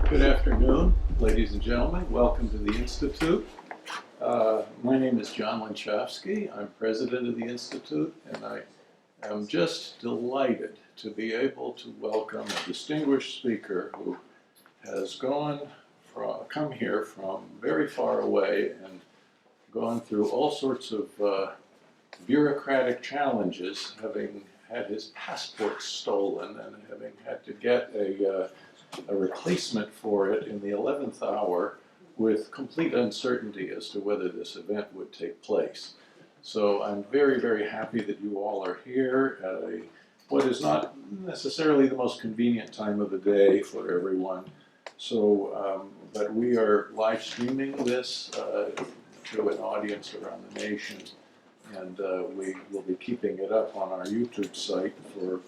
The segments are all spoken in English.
Good afternoon, ladies and gentlemen. Welcome to the Institute. My name is John Lenchowski. I'm president of the Institute, and I am just delighted to be able to welcome a distinguished speaker who has come here from very far away and gone through all sorts of bureaucratic challenges, having had his passport stolen and having had to get a replacement for it in the 11th hour with complete uncertainty as to whether this event would take place. So I'm very, very happy that you all are here at what is not necessarily the most convenient time of the day for everyone. So, but we are live streaming this to an audience around the nation, and we will be keeping it up on our YouTube site for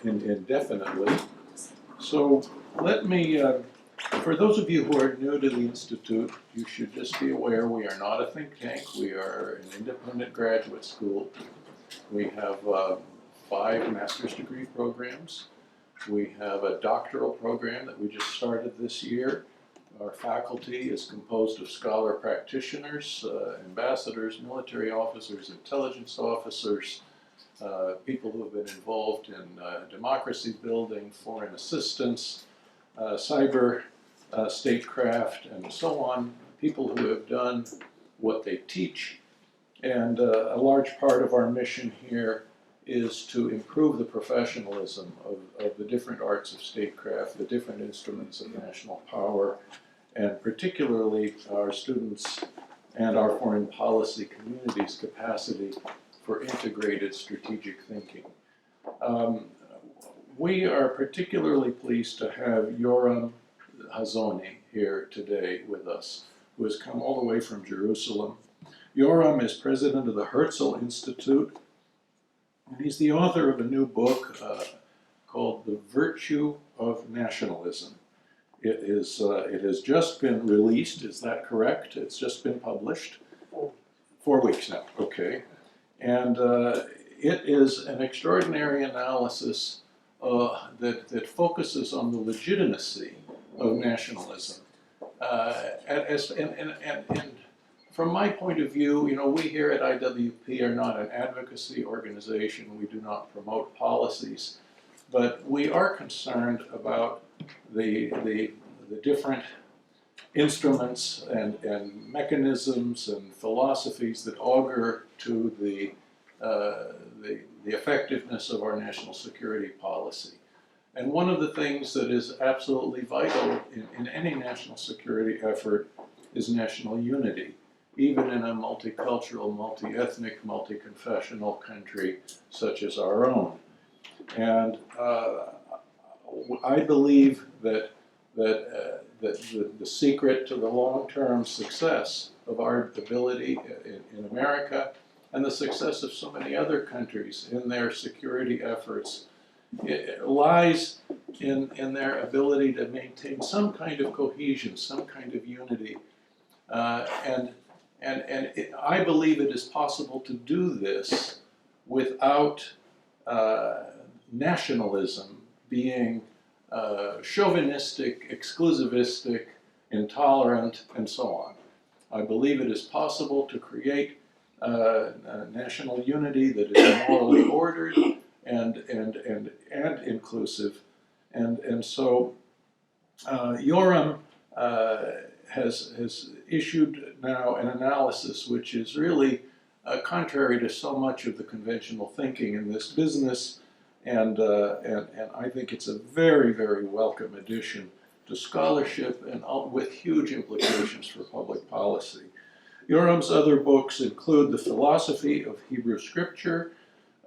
indefinitely. So let me, for those of you who are new to the Institute, you should just be aware we are not a think tank. We are an independent graduate school. We have 5 master's degree programs. We have a doctoral program that we just started this year. Our faculty is composed of scholar practitioners, ambassadors, military officers, intelligence officers, people who have been involved in democracy building, foreign assistance, cyber statecraft, and so on, people who have done what they teach. And a large part of our mission here is to improve the professionalism of the different arts of statecraft, the different instruments of national power, and particularly our students and our foreign policy community's capacity for integrated strategic thinking. We are particularly pleased to have Yoram Hazony here today with us, who has come all the way from Jerusalem. Yoram is president of the Herzl Institute, and he's the author of a new book called The Virtue of Nationalism. It has just been released, is that correct? It's just been published? 4 weeks now, okay. And it is an extraordinary analysis that focuses on the legitimacy of nationalism. And from my point of view, you know, we here at IWP are not an advocacy organization. We do not promote policies, but we are concerned about the different instruments and mechanisms and philosophies that augur to the effectiveness of our national security policy. And one of the things that is absolutely vital in any national security effort is national unity, even in a multicultural, multi-ethnic, multi-confessional country such as our own. And I believe that the secret to the long-term success of our ability in America and the success of so many other countries in their security efforts lies in their ability to maintain some kind of cohesion, some kind of unity. I believe it is possible to do this without nationalism being chauvinistic, exclusivistic, intolerant, and so on. I believe it is possible to create national unity that is morally ordered and inclusive. And so Yoram has issued now an analysis which is really contrary to so much of the conventional thinking in this business. And I think it's a very, very welcome addition to scholarship and with huge implications for public policy. Yoram's other books include The Philosophy of Hebrew Scripture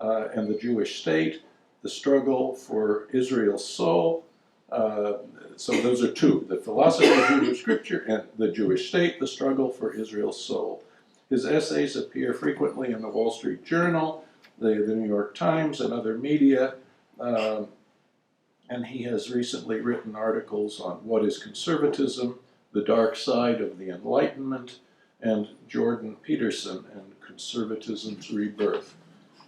and the Jewish State, The Struggle for Israel's Soul. So those are 2, The Philosophy of Hebrew Scripture and the Jewish State, The Struggle for Israel's Soul. His essays appear frequently in the Wall Street Journal, the New York Times, and other media, and he has recently written articles on What is Conservatism, The Dark Side of the Enlightenment, and Jordan Peterson and Conservatism's Rebirth.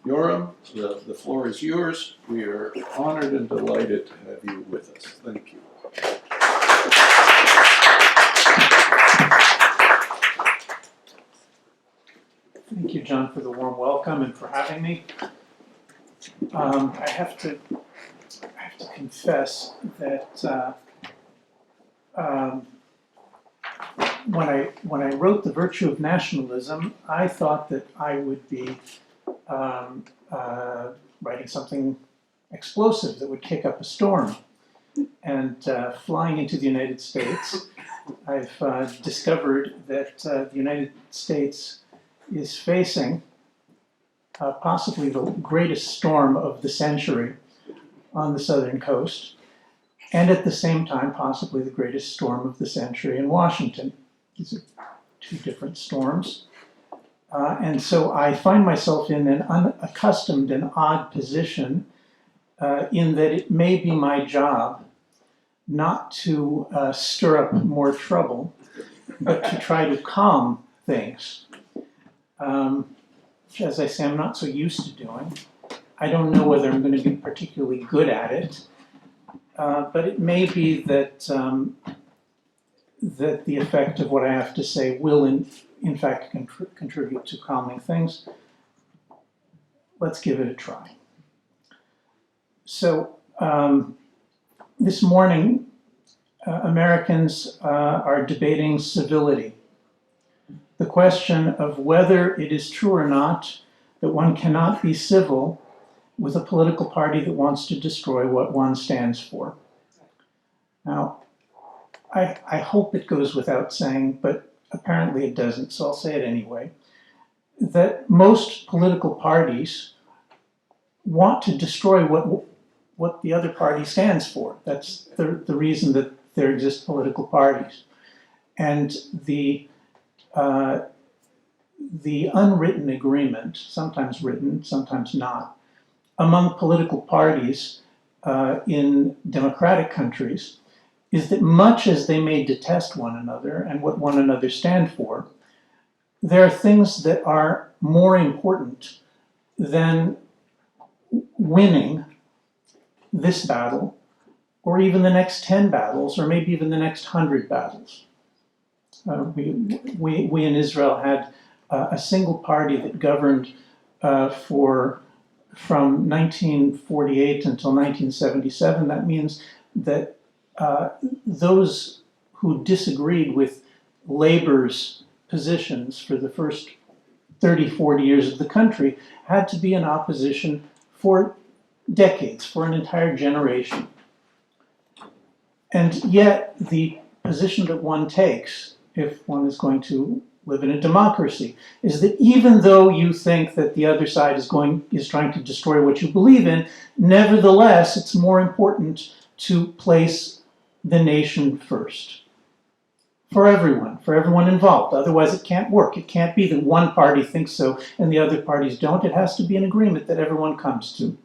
Yoram, the floor is yours. We are honored and delighted to have you with us. Thank you. Thank you, John, for the warm welcome and for having me. I have to confess that when I wrote The Virtue of Nationalism, I thought that I would be writing something explosive that would kick up a storm. And flying into the United States, I've discovered that the United States is facing possibly the greatest storm of the century on the southern coast, and at the same time, possibly the greatest storm of the century in Washington. These are two different storms. And so I find myself in an unaccustomed and odd position in that it may be my job not to stir up more trouble, but to try to calm things. Which, as I say, I'm not so used to doing. I don't know whether I'm going to be particularly good at it, but it may be that that the effect of what I have to say will, in fact, contribute to calming things. Let's give it a try. So, this morning, Americans are debating civility. The question of whether it is true or not that one cannot be civil with a political party that wants to destroy what one stands for. Now, I hope it goes without saying, but apparently it doesn't, so I'll say it anyway, that most political parties want to destroy what the other party stands for. That's the reason that there exist political parties. And the unwritten agreement, sometimes written, sometimes not, among political parties in democratic countries is that much as they may detest one another and what one another stand for, there are things that are more important than winning this battle, or even the next 10 battles, or maybe even the next 100 battles. We in Israel had a single party that governed from 1948 until 1977. That means that those who disagreed with Labor's positions for the first 30, 40 years of the country had to be in opposition for decades, for an entire generation. And yet the position that one takes, if one is going to live in a democracy, is that even though you think that the other side is trying to destroy what you believe in, nevertheless, it's more important to place the nation first. For everyone involved. Otherwise it can't work. It can't be that one party thinks so and the other parties don't. It has to be an agreement that everyone comes to.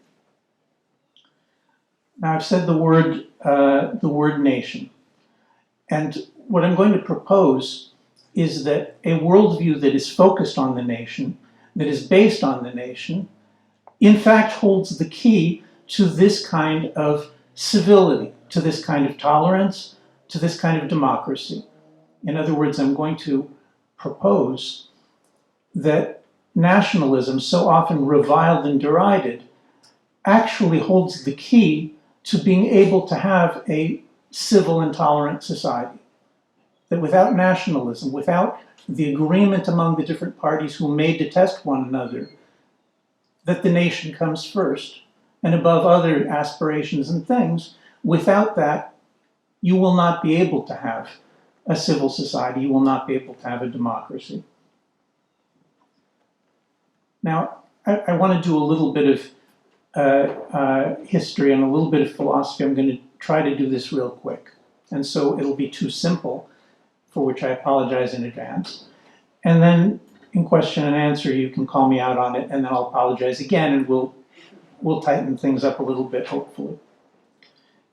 Now I've said the word nation. And what I'm going to propose is that a worldview that is focused on the nation, that is based on the nation, in fact holds the key to this kind of civility, to this kind of tolerance, to this kind of democracy. In other words, I'm going to propose that nationalism, so often reviled and derided, actually holds the key to being able to have a civil and tolerant society. That without nationalism, without the agreement among the different parties who may detest one another, that the nation comes first, and above other aspirations and things, without that, you will not be able to have a civil society, you will not be able to have a democracy. Now, I want to do a little bit of history and a little bit of philosophy. I'm going to try to do this real quick. And so it'll be too simple, for which I apologize in advance. And then in question and answer, you can call me out on it, and then I'll apologize again, and we'll tighten things up a little bit, hopefully.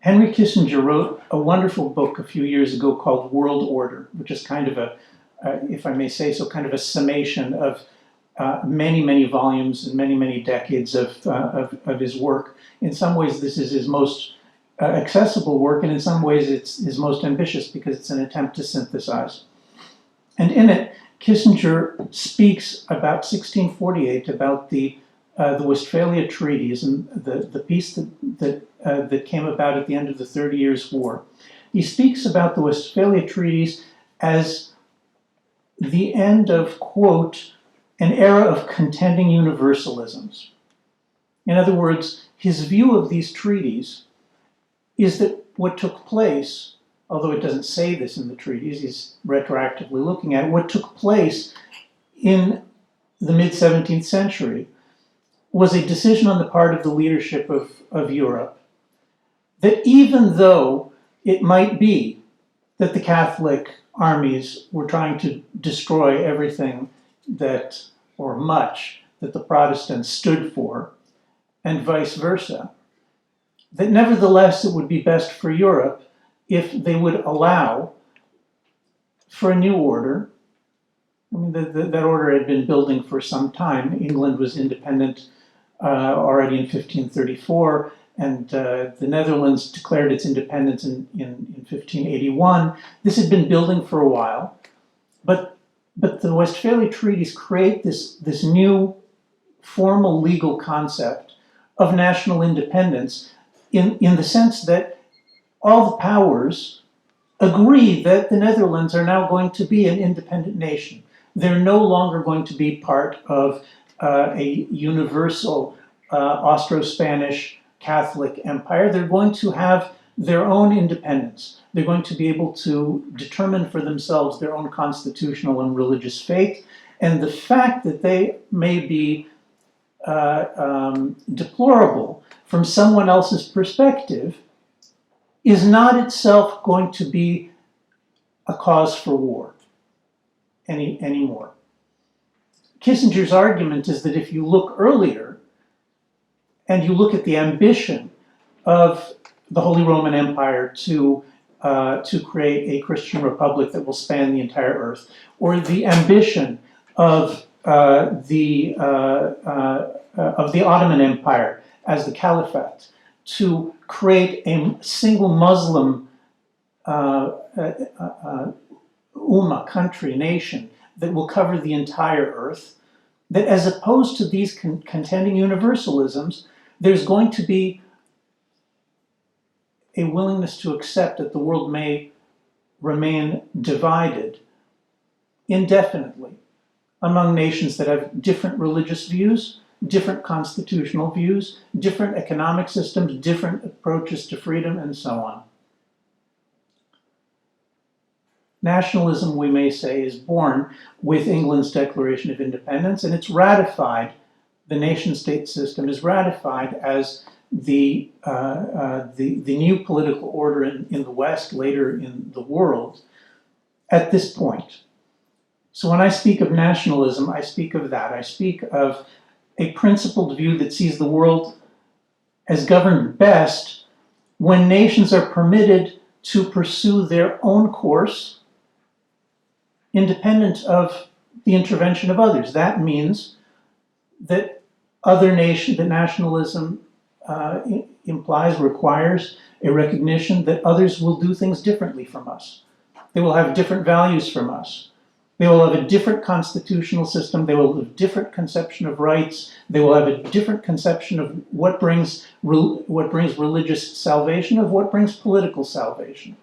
Henry Kissinger wrote a wonderful book a few years ago called World Order, which is kind of a, if I may say so, kind of a summation of many, many volumes and many, many decades of his work. In some ways, this is his most accessible work, and in some ways it's his most ambitious because it's an attempt to synthesize. And in it, Kissinger speaks about 1648, about the Westphalia treaties and the peace that came about at the end of the 30 Years' War. He speaks about the Westphalia treaties as the end of, quote, an era of contending universalisms. In other words, his view of these treaties is that what took place, although it doesn't say this in the treaties, he's retroactively looking at what took place in the mid-17th century was a decision on the part of the leadership of Europe that even though it might be that the Catholic armies were trying to destroy everything that, or much, that the Protestants stood for, and vice versa, that nevertheless it would be best for Europe if they would allow for a new order. I mean, that order had been building for some time. England was independent already in 1534, and the Netherlands declared its independence in 1581. This had been building for a while, but the Westphalia treaties create this new formal legal concept of national independence in the sense that all the powers agree that the Netherlands are now going to be an independent nation. They're no longer going to be part of a universal Austro-Spanish Catholic empire. They're going to have their own independence. They're going to be able to determine for themselves their own constitutional and religious faith. And the fact that they may be deplorable from someone else's perspective is not itself going to be a cause for war anymore. Kissinger's argument is that if you look earlier and you look at the ambition of the Holy Roman Empire to create a Christian republic that will span the entire earth, or the ambition of the Ottoman Empire as the Caliphate to create a single Muslim ummah, country, nation that will cover the entire earth, that as opposed to these contending universalisms, there's going to be a willingness to accept that the world may remain divided indefinitely among nations that have different religious views, different constitutional views, different economic systems, different approaches to freedom, and so on. Nationalism, we may say, is born with England's Declaration of Independence, and it's ratified, the nation-state system is ratified as the new political order in the West, later in the world, at this point. So when I speak of nationalism, I speak of that. I speak of a principled view that sees the world as governed best when nations are permitted to pursue their own course independent of the intervention of others. That means that nationalism implies, requires a recognition that others will do things differently from us. They will have different values from us. They will have a different constitutional system. They will have a different conception of rights. They will have a different conception of what brings religious salvation, of what brings political salvation.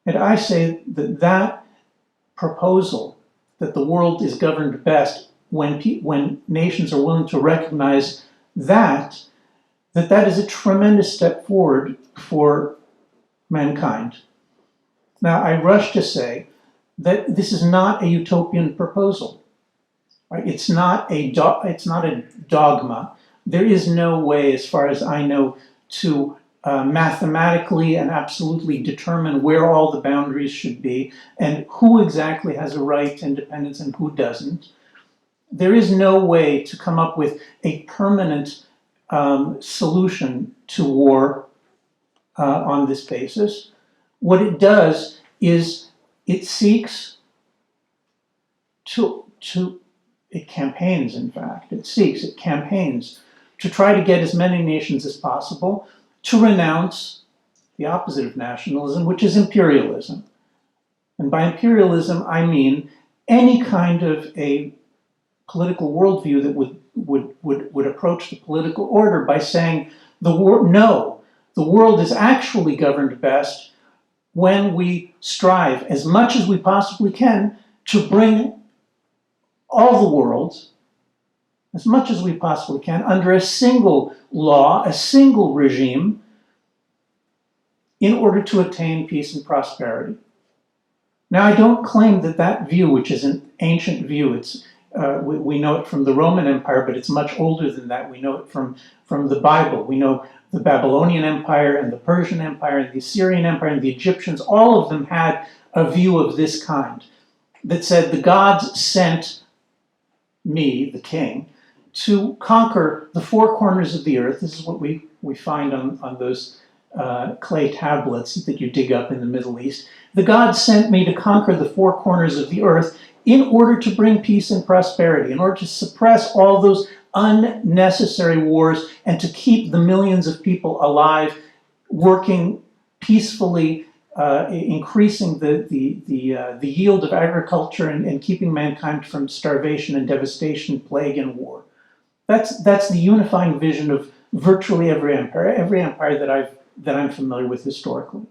And I say that that proposal, that the world is governed best when nations are willing to recognize that is a tremendous step forward for mankind. Now, I rush to say that this is not a utopian proposal. Right? It's not a dogma. There is no way, as far as I know, to mathematically and absolutely determine where all the boundaries should be and who exactly has a right to independence and who doesn't. There is no way to come up with a permanent solution to war on this basis. What it does is it seeks it campaigns to try to get as many nations as possible to renounce the opposite of nationalism, which is imperialism. And by imperialism, I mean any kind of a political worldview that would approach the political order by saying, no, the world is actually governed best when we strive as much as we possibly can to bring all the world, as much as we possibly can, under a single law, a single regime, in order to attain peace and prosperity. Now, I don't claim that that view, which is an ancient view, we know it from the Roman Empire, but it's much older than that. We know it from the Bible. We know the Babylonian Empire and the Persian Empire and the Assyrian Empire and the Egyptians, all of them had a view of this kind that said the gods sent me, the king, to conquer the four corners of the earth. This is what we find on those clay tablets that you dig up in the Middle East. The gods sent me to conquer the four corners of the earth in order to bring peace and prosperity, in order to suppress all those unnecessary wars and to keep the millions of people alive, working peacefully, increasing the yield of agriculture and keeping mankind from starvation and devastation, plague and war. That's the unifying vision of virtually every empire that I'm familiar with historically.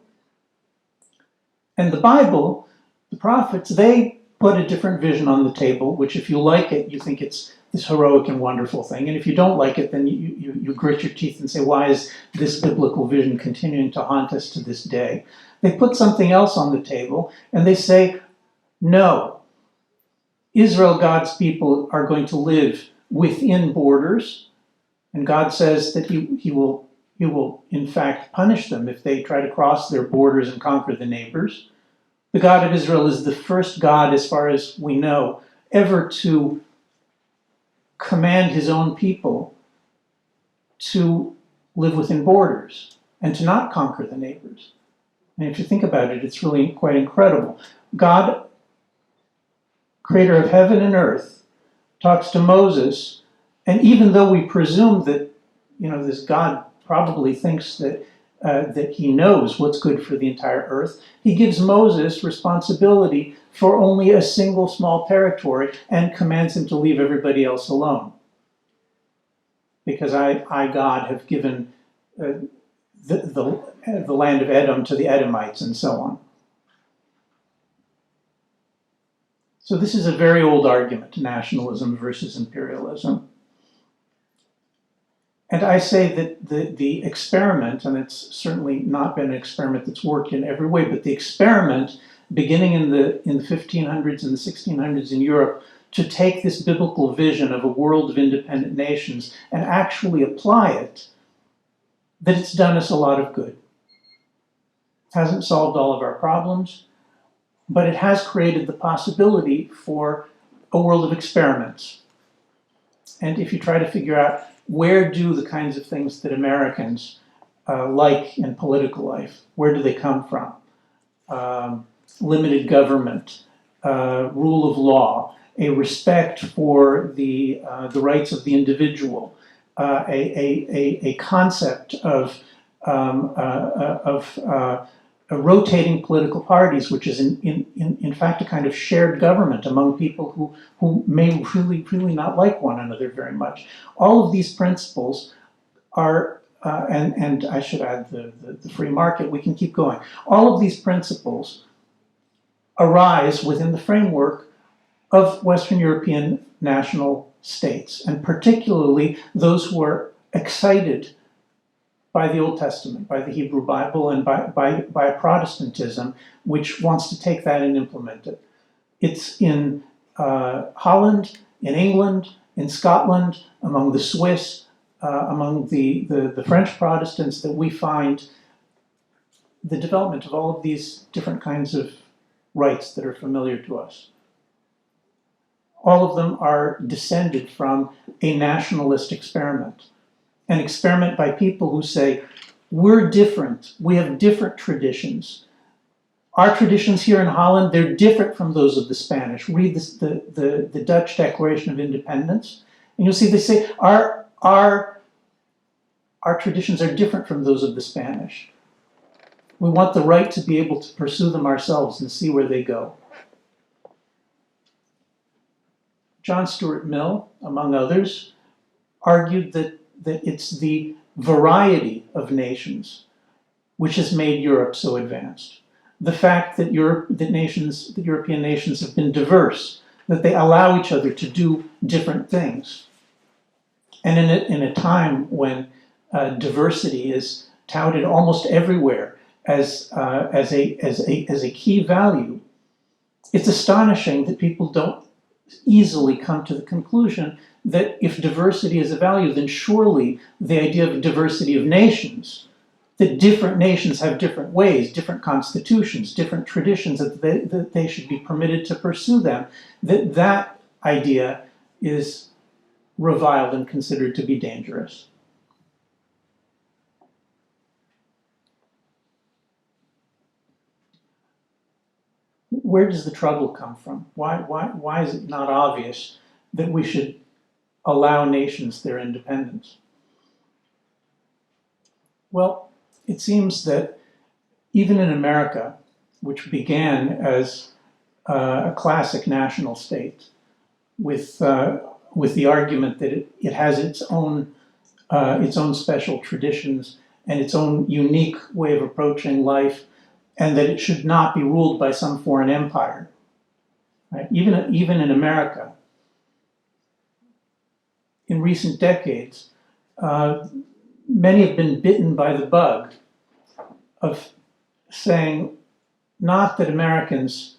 And the Bible, the prophets, they put a different vision on the table, which if you like it, you think it's this heroic and wonderful thing. And if you don't like it, then you grit your teeth and say, why is this biblical vision continuing to haunt us to this day? They put something else on the table, and they say, no, Israel, God's people, are going to live within borders, and God says that he will in fact punish them if they try to cross their borders and conquer the neighbors. The God of Israel is the first God, as far as we know, ever to command his own people to live within borders and to not conquer the neighbors. And if you think about it, it's really quite incredible. God, creator of heaven and earth, talks to Moses, and even though we presume that, this God probably thinks that he knows what's good for the entire earth, he gives Moses responsibility for only a single small territory and commands him to leave everybody else alone. Because I God, have given the land of Edom to the Edomites and so on. So this is a very old argument, nationalism versus imperialism. And I say that the experiment, and it's certainly not been an experiment that's worked in every way, but the experiment beginning in the 1500s and the 1600s in Europe to take this biblical vision of a world of independent nations and actually apply it, that it's done us a lot of good. It hasn't solved all of our problems, but it has created the possibility for a world of experiments. And if you try to figure out where do the kinds of things that Americans like in political life, where do they come from? Limited government, rule of law, a respect for the rights of the individual, a concept of rotating political parties, which is in fact a kind of shared government among people who may really not like one another very much. All of these principles are, and I should add the free market, we can keep going. All of these principles arise within the framework of Western European national states, and particularly those who are excited by the Old Testament, by the Hebrew Bible, and by a Protestantism which wants to take that and implement it. It's in Holland, in England, in Scotland, among the Swiss, among the French Protestants that we find the development of all of these different kinds of rights that are familiar to us. All of them are descended from a nationalist experiment. An experiment by people who say, we're different, we have different traditions. Our traditions here in Holland, they're different from those of the Spanish. Read the Dutch Declaration of Independence, and you'll see they say, our traditions are different from those of the Spanish. We want the right to be able to pursue them ourselves and see where they go. John Stuart Mill, among others, argued that it's the variety of nations which has made Europe so advanced. The fact that European nations have been diverse, that they allow each other to do different things. And in a time when diversity is touted almost everywhere as a key value, it's astonishing that people don't easily come to the conclusion that if diversity is a value, then surely the idea of diversity of nations, that different nations have different ways, different constitutions, different traditions, that they should be permitted to pursue them, that idea is reviled and considered to be dangerous. Where does the trouble come from? Why is it not obvious that we should allow nations their independence? Well, it seems that even in America, which began as a classic national state, with the argument that it has its own special traditions and its own unique way of approaching life, and that it should not be ruled by some foreign empire. Right? Even in America, in recent decades, many have been bitten by the bug of saying not that Americans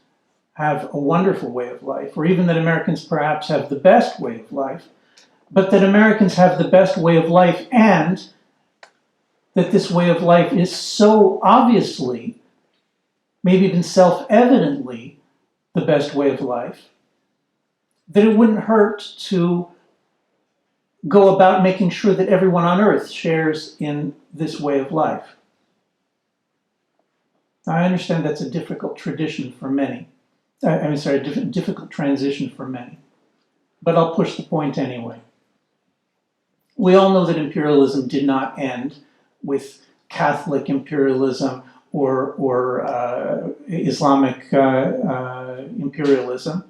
have a wonderful way of life, or even that Americans perhaps have the best way of life, but that Americans have the best way of life, and that this way of life is so obviously, maybe even self-evidently, the best way of life, that it wouldn't hurt to go about making sure that everyone on earth shares in this way of life. Now, I understand that's a difficult tradition for many. Difficult transition for many. But I'll push the point anyway. We all know that imperialism did not end with Catholic imperialism or Islamic imperialism.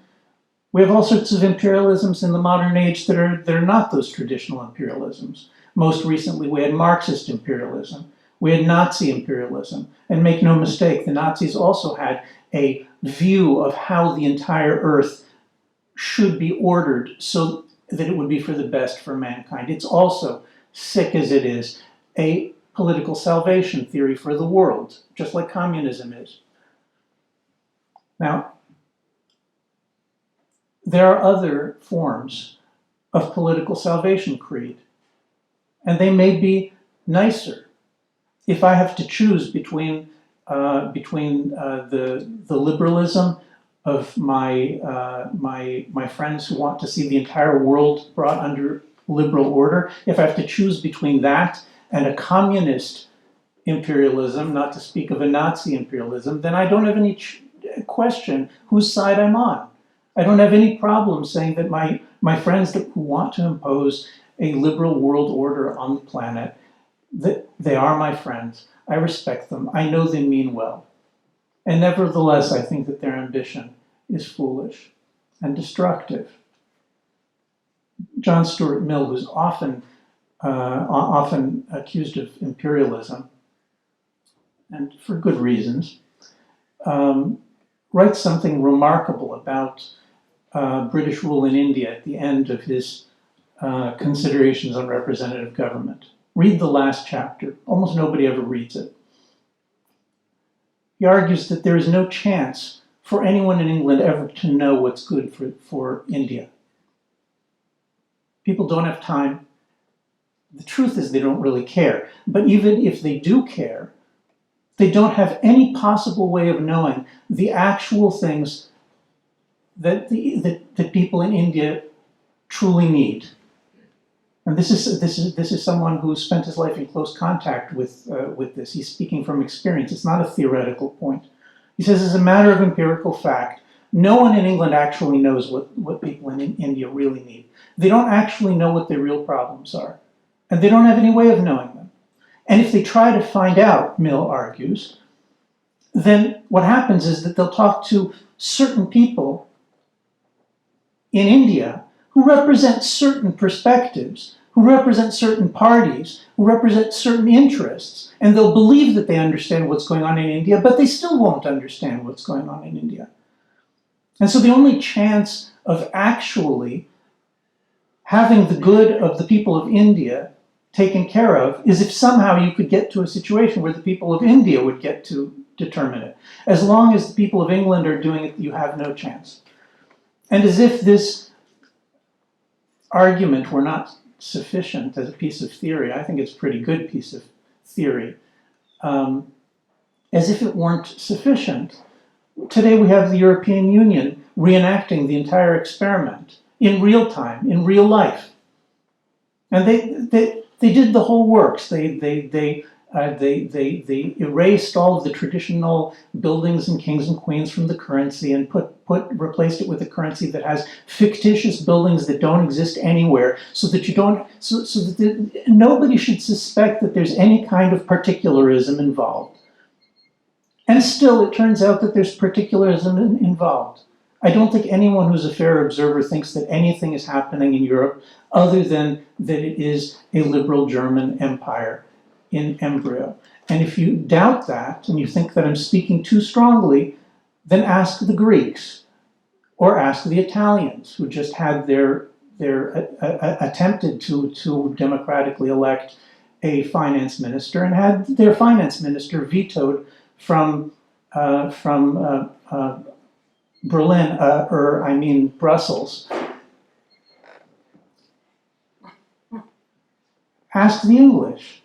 We have all sorts of imperialisms in the modern age that are not those traditional imperialisms. Most recently, we had Marxist imperialism. We had Nazi imperialism. And make no mistake, the Nazis also had a view of how the entire earth should be ordered so that it would be for the best for mankind. It's also, sick as it is, a political salvation theory for the world, just like communism is. Now, there are other forms of political salvation creed, and they may be nicer. If I have to choose between the liberalism of my friends who want to see the entire world brought under liberal order, if I have to choose between that and a communist imperialism, not to speak of a Nazi imperialism, then I don't have any question whose side I'm on. I don't have any problem saying that my friends who want to impose a liberal world order on the planet, that they are my friends. I respect them. I know they mean well. And nevertheless, I think that their ambition is foolish and destructive. John Stuart Mill, who's often accused of imperialism, and for good reasons, writes something remarkable about British rule in India at the end of his Considerations on Representative Government. Read the last chapter. Almost nobody ever reads it. He argues that there is no chance for anyone in England ever to know what's good for India. People don't have time. The truth is they don't really care. But even if they do care, they don't have any possible way of knowing the actual things that people in India truly need. And this is someone who spent his life in close contact with this. He's speaking from experience. It's not a theoretical point. He says, as a matter of empirical fact, no one in England actually knows what people in India really need. They don't actually know what their real problems are. And they don't have any way of knowing them. And if they try to find out, Mill argues, then what happens is that they'll talk to certain people in India who represent certain perspectives, who represent certain parties, who represent certain interests, and they'll believe that they understand what's going on in India, but they still won't understand what's going on in India. And so the only chance of actually having the good of the people of India taken care of is if somehow you could get to a situation where the people of India would get to determine it. As long as the people of England are doing it, you have no chance. And as if this argument were not sufficient as a piece of theory, I think it's a pretty good piece of theory. As if it weren't sufficient, today we have the European Union reenacting the entire experiment in real time, in real life. And they did the whole works. They erased all of the traditional buildings and kings and queens from the currency and replaced it with a currency that has fictitious buildings that don't exist anywhere, so that nobody should suspect that there's any kind of particularism involved. And still, it turns out that there's particularism involved. I don't think anyone who's a fair observer thinks that anything is happening in Europe other than that it is a liberal German empire in embryo. And if you doubt that, and you think that I'm speaking too strongly, then ask the Greeks, or ask the Italians, who just had attempted to democratically elect a finance minister and had their finance minister vetoed from Brussels. Ask the English.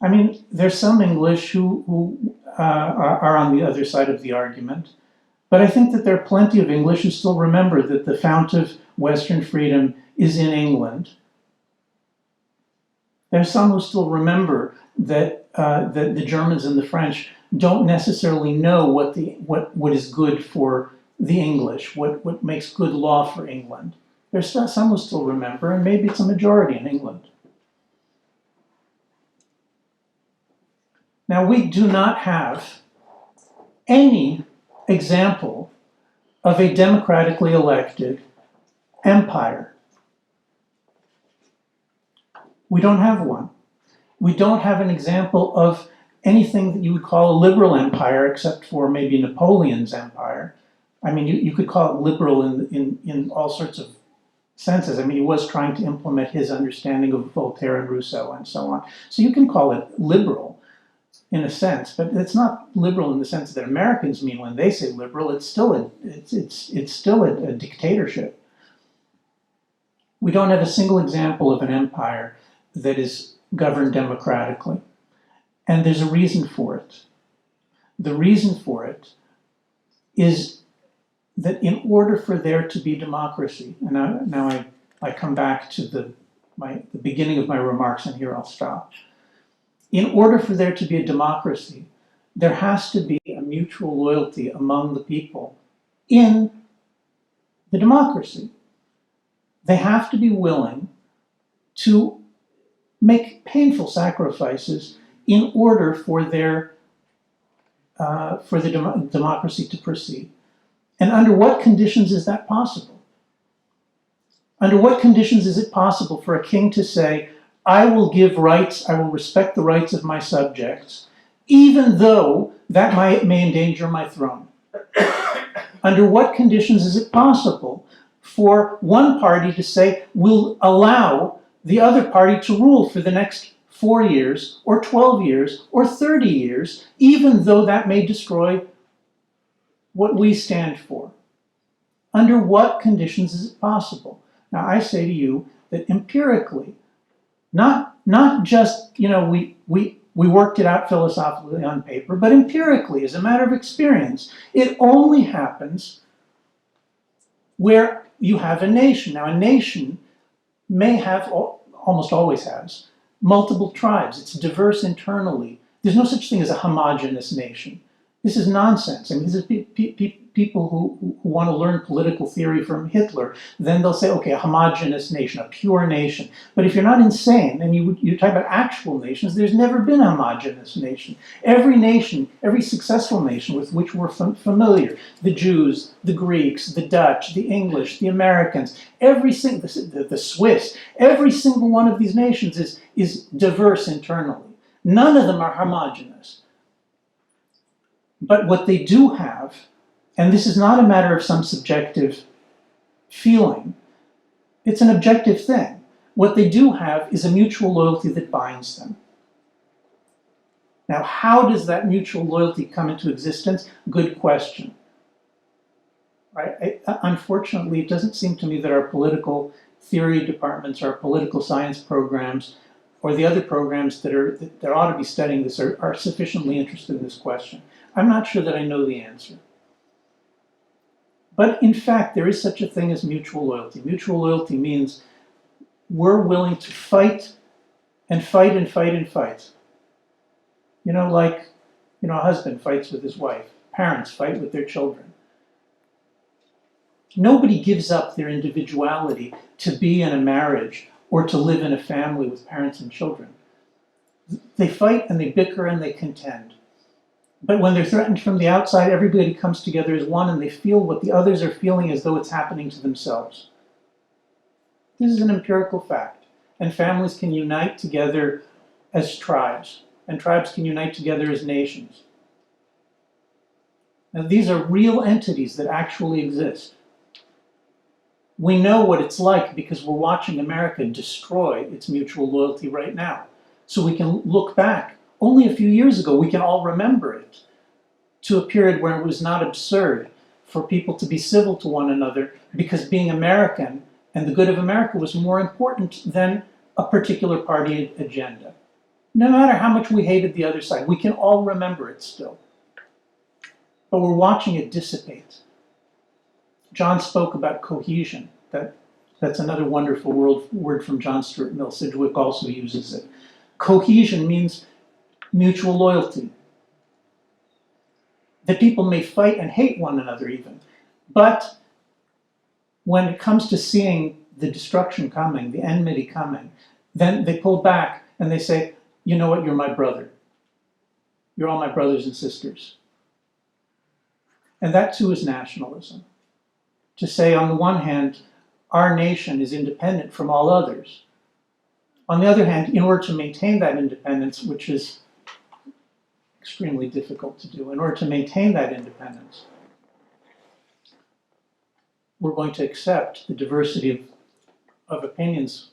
I mean, there's some English who are on the other side of the argument, but I think that there are plenty of English who still remember that the fount of Western freedom is in England. There are some who still remember that the Germans and the French don't necessarily know what is good for the English, what makes good law for England. There's some who still remember, and maybe it's a majority in England. Now, we do not have any example of a democratically elected empire. We don't have one. We don't have an example of anything that you would call a liberal empire, except for maybe Napoleon's empire. I mean, you could call it liberal in all sorts of senses. I mean, he was trying to implement his understanding of Voltaire and Rousseau and so on. So you can call it liberal in a sense, but it's not liberal in the sense that Americans mean when they say liberal. It's still a dictatorship. We don't have a single example of an empire that is governed democratically. And there's a reason for it. The reason for it is that in order for there to be democracy, and now I come back to the beginning of my remarks, and here I'll stop. In order for there to be a democracy, there has to be a mutual loyalty among the people in the democracy. They have to be willing to make painful sacrifices in order for the democracy to proceed. And under what conditions is that possible? Under what conditions is it possible for a king to say, I will give rights, I will respect the rights of my subjects, even though that may endanger my throne? Under what conditions is it possible for one party to say, we'll allow the other party to rule for the next 4 years, or 12 years, or 30 years, even though that may destroy what we stand for? Under what conditions is it possible? Now, I say to you that empirically, not just, we worked it out philosophically on paper, but empirically, as a matter of experience, it only happens where you have a nation. Now, a nation may have, almost always has, multiple tribes. It's diverse internally. There's no such thing as a homogeneous nation. This is nonsense. I mean, people who want to learn political theory from Hitler, then they'll say, okay, a homogenous nation, a pure nation. But if you're not insane and you talk about actual nations, there's never been a homogenous nation. Every nation, every successful nation with which we're familiar, the Jews, the Greeks, the Dutch, the English, the Americans, the Swiss, every single one of these nations is diverse internally. None of them are homogenous. But what they do have, and this is not a matter of some subjective feeling, it's an objective thing. What they do have is a mutual loyalty that binds them. Now, how does that mutual loyalty come into existence? Good question. Right? Unfortunately, it doesn't seem to me that our political theory departments, our political science programs, or the other programs that ought to be studying this are sufficiently interested in this question. I'm not sure that I know the answer. But in fact, there is such a thing as mutual loyalty. Mutual loyalty means we're willing to fight and fight and fight and fight. Like, a husband fights with his wife. Parents fight with their children. Nobody gives up their individuality to be in a marriage or to live in a family with parents and children. They fight and they bicker and they contend. But when they're threatened from the outside, everybody comes together as one and they feel what the others are feeling as though it's happening to themselves. This is an empirical fact. And families can unite together as tribes, and tribes can unite together as nations. Now, these are real entities that actually exist. We know what it's like because we're watching America destroy its mutual loyalty right now. So we can look back. Only a few years ago, we can all remember it, to a period where it was not absurd for people to be civil to one another because being American and the good of America was more important than a particular party agenda. No matter how much we hated the other side, we can all remember it still. But we're watching it dissipate. John spoke about cohesion. That's another wonderful word from John Stuart Mill. Sidgwick also uses it. Cohesion means mutual loyalty. That people may fight and hate one another even. But when it comes to seeing the destruction coming, the enmity coming, then they pull back and they say, you know what, you're my brother. You're all my brothers and sisters. And that too is nationalism. To say, on the one hand, our nation is independent from all others. On the other hand, in order to maintain that independence, which is extremely difficult to do, in order to maintain that independence, we're going to accept the diversity of opinions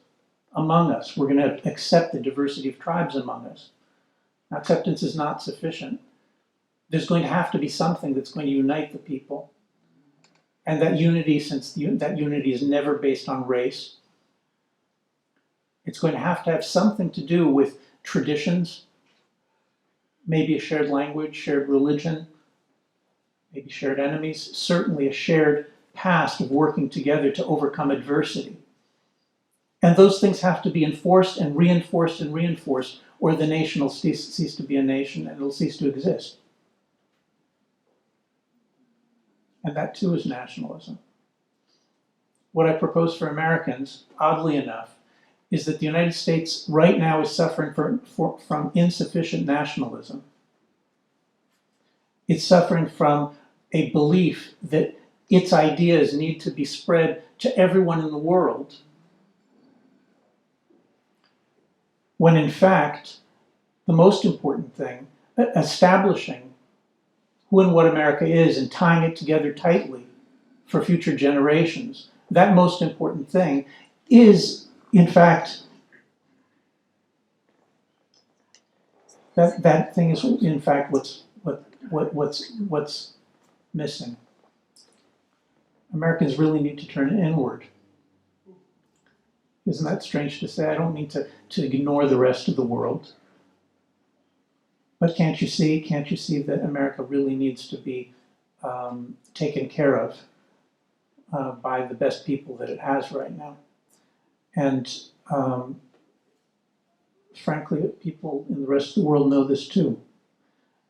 among us. We're going to accept the diversity of tribes among us. Now, acceptance is not sufficient. There's going to have to be something that's going to unite the people. And that unity, since that unity is never based on race, it's going to have something to do with traditions, maybe a shared language, shared religion, maybe shared enemies, certainly a shared past of working together to overcome adversity. And those things have to be enforced and reinforced and reinforced, or the nation will cease to be a nation and it'll cease to exist. And that too is nationalism. What I propose for Americans, oddly enough, is that the United States right now is suffering from insufficient nationalism. It's suffering from a belief that its ideas need to be spread to everyone in the world, when in fact, the most important thing, establishing who and what America is and tying it together tightly for future generations, that most important thing is, in fact, that thing is in fact what's missing. Americans really need to turn inward. Isn't that strange to say? I don't mean to ignore the rest of the world. But can't you see that America really needs to be taken care of by the best people that it has right now? And frankly, people in the rest of the world know this too.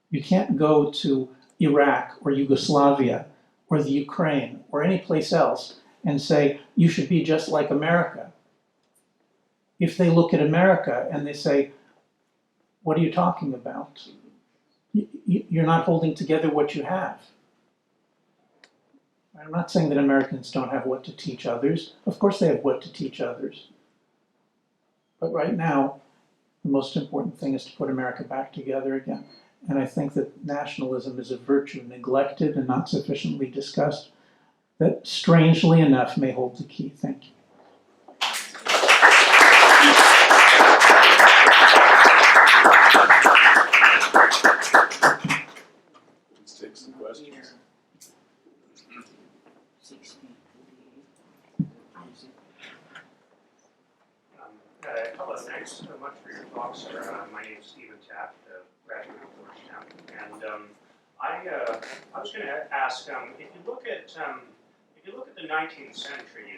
You can't go to Iraq or Yugoslavia or the Ukraine or any place else and say, you should be just like America. If they look at America and they say, what are you talking about? You're not holding together what you have. I'm not saying that Americans don't have what to teach others. Of course they have what to teach others. But right now, the most important thing is to put America back together again. And I think that nationalism is a virtue neglected and not sufficiently discussed that, strangely enough, may hold the key. Thank you. Let's take some questions. Hello, thanks so much for your talk, sir. My name is Stephen Taft, graduate of Georgetown, and I was going to ask, if you look at the 19th century,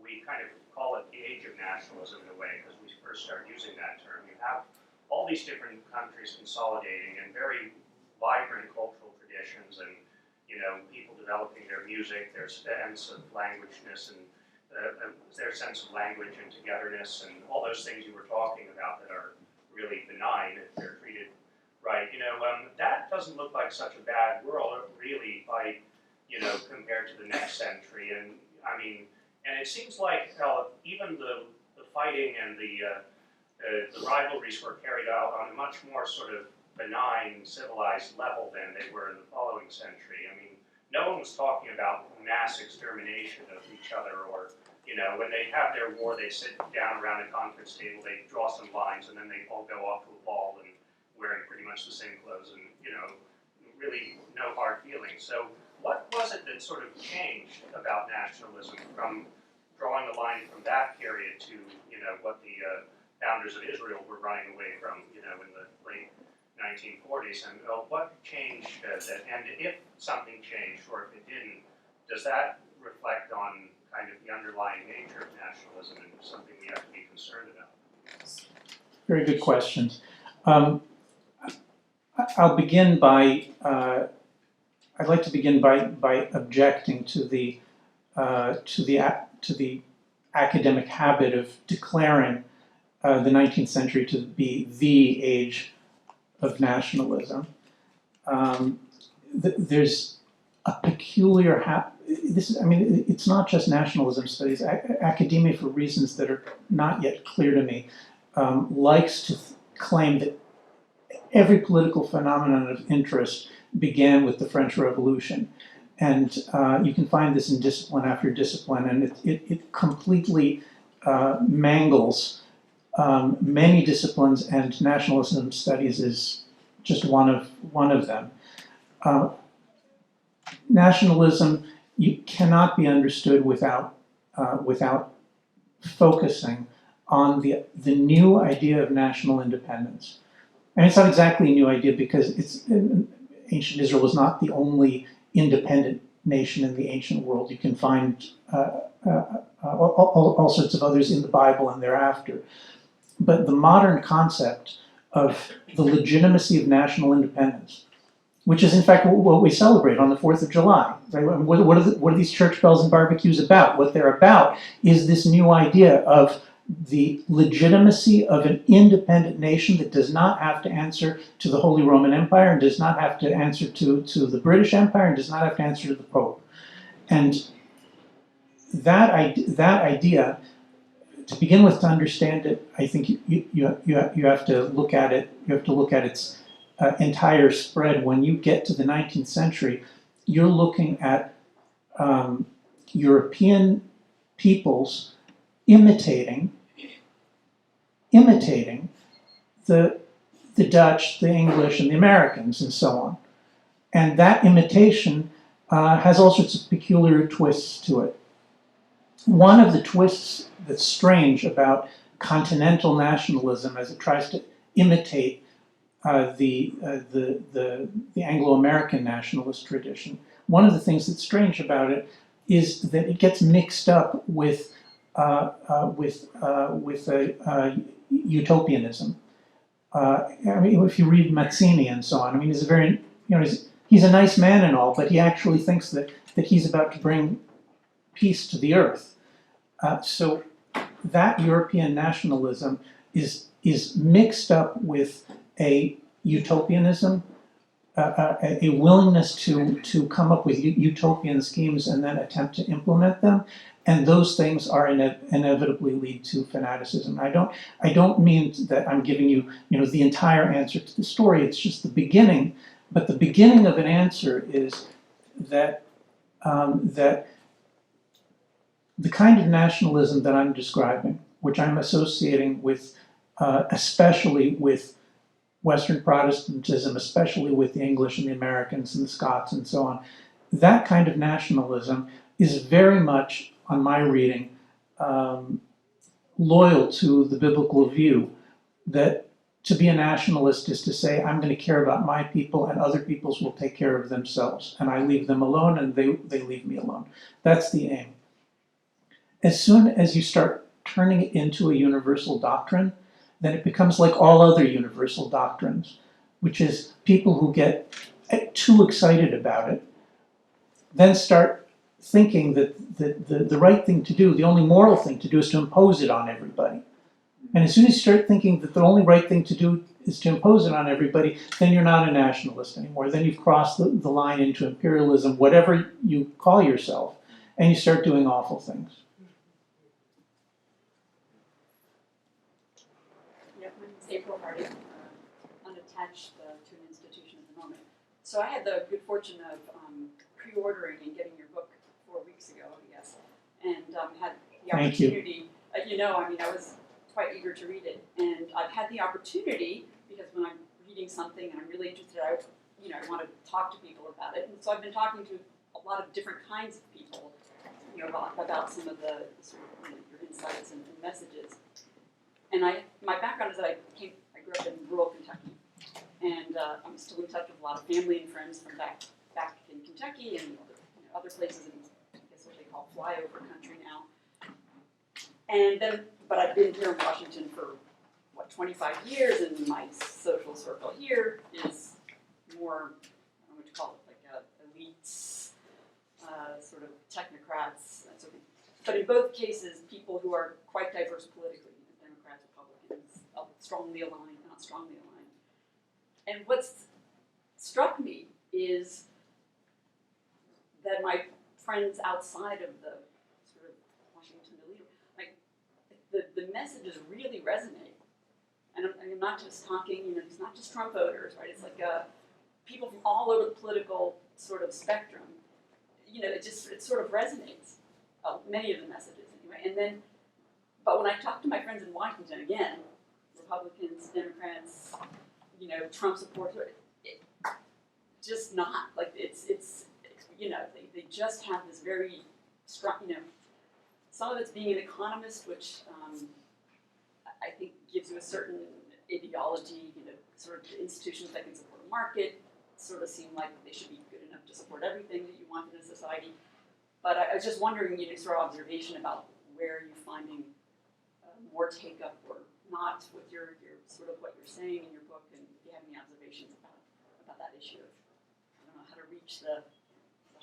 we kind of call it the age of nationalism in a way because we first started using that term. You have all these different countries consolidating and very vibrant cultural traditions, and people developing their music, their sense of languageness, and their sense of language and togetherness, and all those things you were talking about that are really benign if they're treated right. That doesn't look like such a bad world, really, by compared to the next century. And I mean, and it seems like even the fighting and the rivalries were carried out on a much more sort of benign, civilized level than they were in the following century. I mean, no one was talking about mass extermination of each other, or when they have their war, they sit down around a conference table, they draw some lines, and then they all go off to a ball and wearing pretty much the same clothes, and really no hard feelings. So what was it that sort of changed about nationalism from drawing a line from that period to what the founders of Israel were running away from in the late 1940s, and what changed that, and if something changed, or if it didn't, does that reflect on kind of the underlying nature of nationalism and something we have to be concerned about? Very good questions. I'll begin by, I'd like to begin by objecting to the academic habit of declaring the 19th century to be the age of nationalism. There's a peculiar it's not just nationalism studies. Academia, for reasons that are not yet clear to me, likes to claim that every political phenomenon of interest began with the French Revolution. And you can find this in discipline after discipline, and it completely mangles many disciplines, and nationalism studies is just one of them. Nationalism cannot be understood without focusing on the new idea of national independence. And it's not exactly a new idea because ancient Israel was not the only independent nation in the ancient world. You can find all sorts of others in the Bible and thereafter. But the modern concept of the legitimacy of national independence, which is in fact what we celebrate on the 4th of July. Right? What are these church bells and barbecues about? What they're about is this new idea of the legitimacy of an independent nation that does not have to answer to the Holy Roman Empire, and does not have to answer to the British Empire, and does not have to answer to the Pope. And that idea, to begin with, to understand it, I think you have to look at it. You have to look at its entire spread. When you get to the 19th century, you're looking at European peoples imitating the Dutch, the English, and the Americans, and so on. And that imitation has all sorts of peculiar twists to it. One of the twists that's strange about continental nationalism, as it tries to imitate the Anglo-American nationalist tradition, one of the things that's strange about it is that it gets mixed up with utopianism. I mean, if you read Mazzini and so on, I mean, he's a very, he's a nice man and all, but he actually thinks that he's about to bring peace to the earth. So that European nationalism is mixed up with a utopianism, a willingness to come up with utopian schemes and then attempt to implement them, and those things are inevitably lead to fanaticism. I don't mean that I'm giving you the entire answer to the story. It's just the beginning, but the beginning of an answer is that that the kind of nationalism that I'm describing, which I'm associating with, especially with Western Protestantism, especially with the English and the Americans and the Scots and so on, that kind of nationalism is very much, on my reading, loyal to the biblical view that to be a nationalist is to say, I'm going to care about my people and other peoples will take care of themselves, and I leave them alone and they leave me alone. That's the aim. As soon as you start turning it into a universal doctrine, then it becomes like all other universal doctrines, which is people who get too excited about it, then start thinking that the right thing to do, the only moral thing to do is to impose it on everybody. And as soon as you start thinking that the only right thing to do is to impose it on everybody, then you're not a nationalist anymore. Then you've crossed the line into imperialism, whatever you call yourself, and you start doing awful things. April Hardy, unattached to an institution at the moment. So I had the good fortune of pre-ordering and getting your book 4 weeks ago, I guess, and had the opportunity. I was quite eager to read it, and I've had the opportunity because when I'm reading something and I'm really interested, I want to talk to people about it, and so I've been talking to a lot of different kinds of people, about some of the sort of your insights and messages. And my background is that I grew up in rural Kentucky, and I'm still in touch with a lot of family and friends from back in Kentucky and other places in, I guess, what they call flyover country now. And then, but I've been here in Washington for 25 years, and my social circle here is more, I don't know what you call it, like elites, sort of technocrats, that sort of thing. But in both cases, people who are quite diverse politically. Democrats, Republicans, strongly aligned, not strongly aligned. And what's struck me is that my friends outside of the sort of Washington elite, like the messages really resonate. And I'm not just talking, it's not just Trump voters, right? It's like people from all over the political sort of spectrum. It sort of resonates. Many of the messages anyway. And then. But when I talk to my friends in Washington, again, Republicans, Democrats, Trump supporters, just not. Like, it's they just have this very strong, some of it's being an economist, which I think gives you a certain ideology, sort of institutions that can support a market, sort of seem like they should be good enough to support everything that you want in a society. But I was just wondering, sort of observation about where you're finding more take up or not with your sort of what you're saying in your book, and if you have any observations about that issue of, I don't know, how to reach the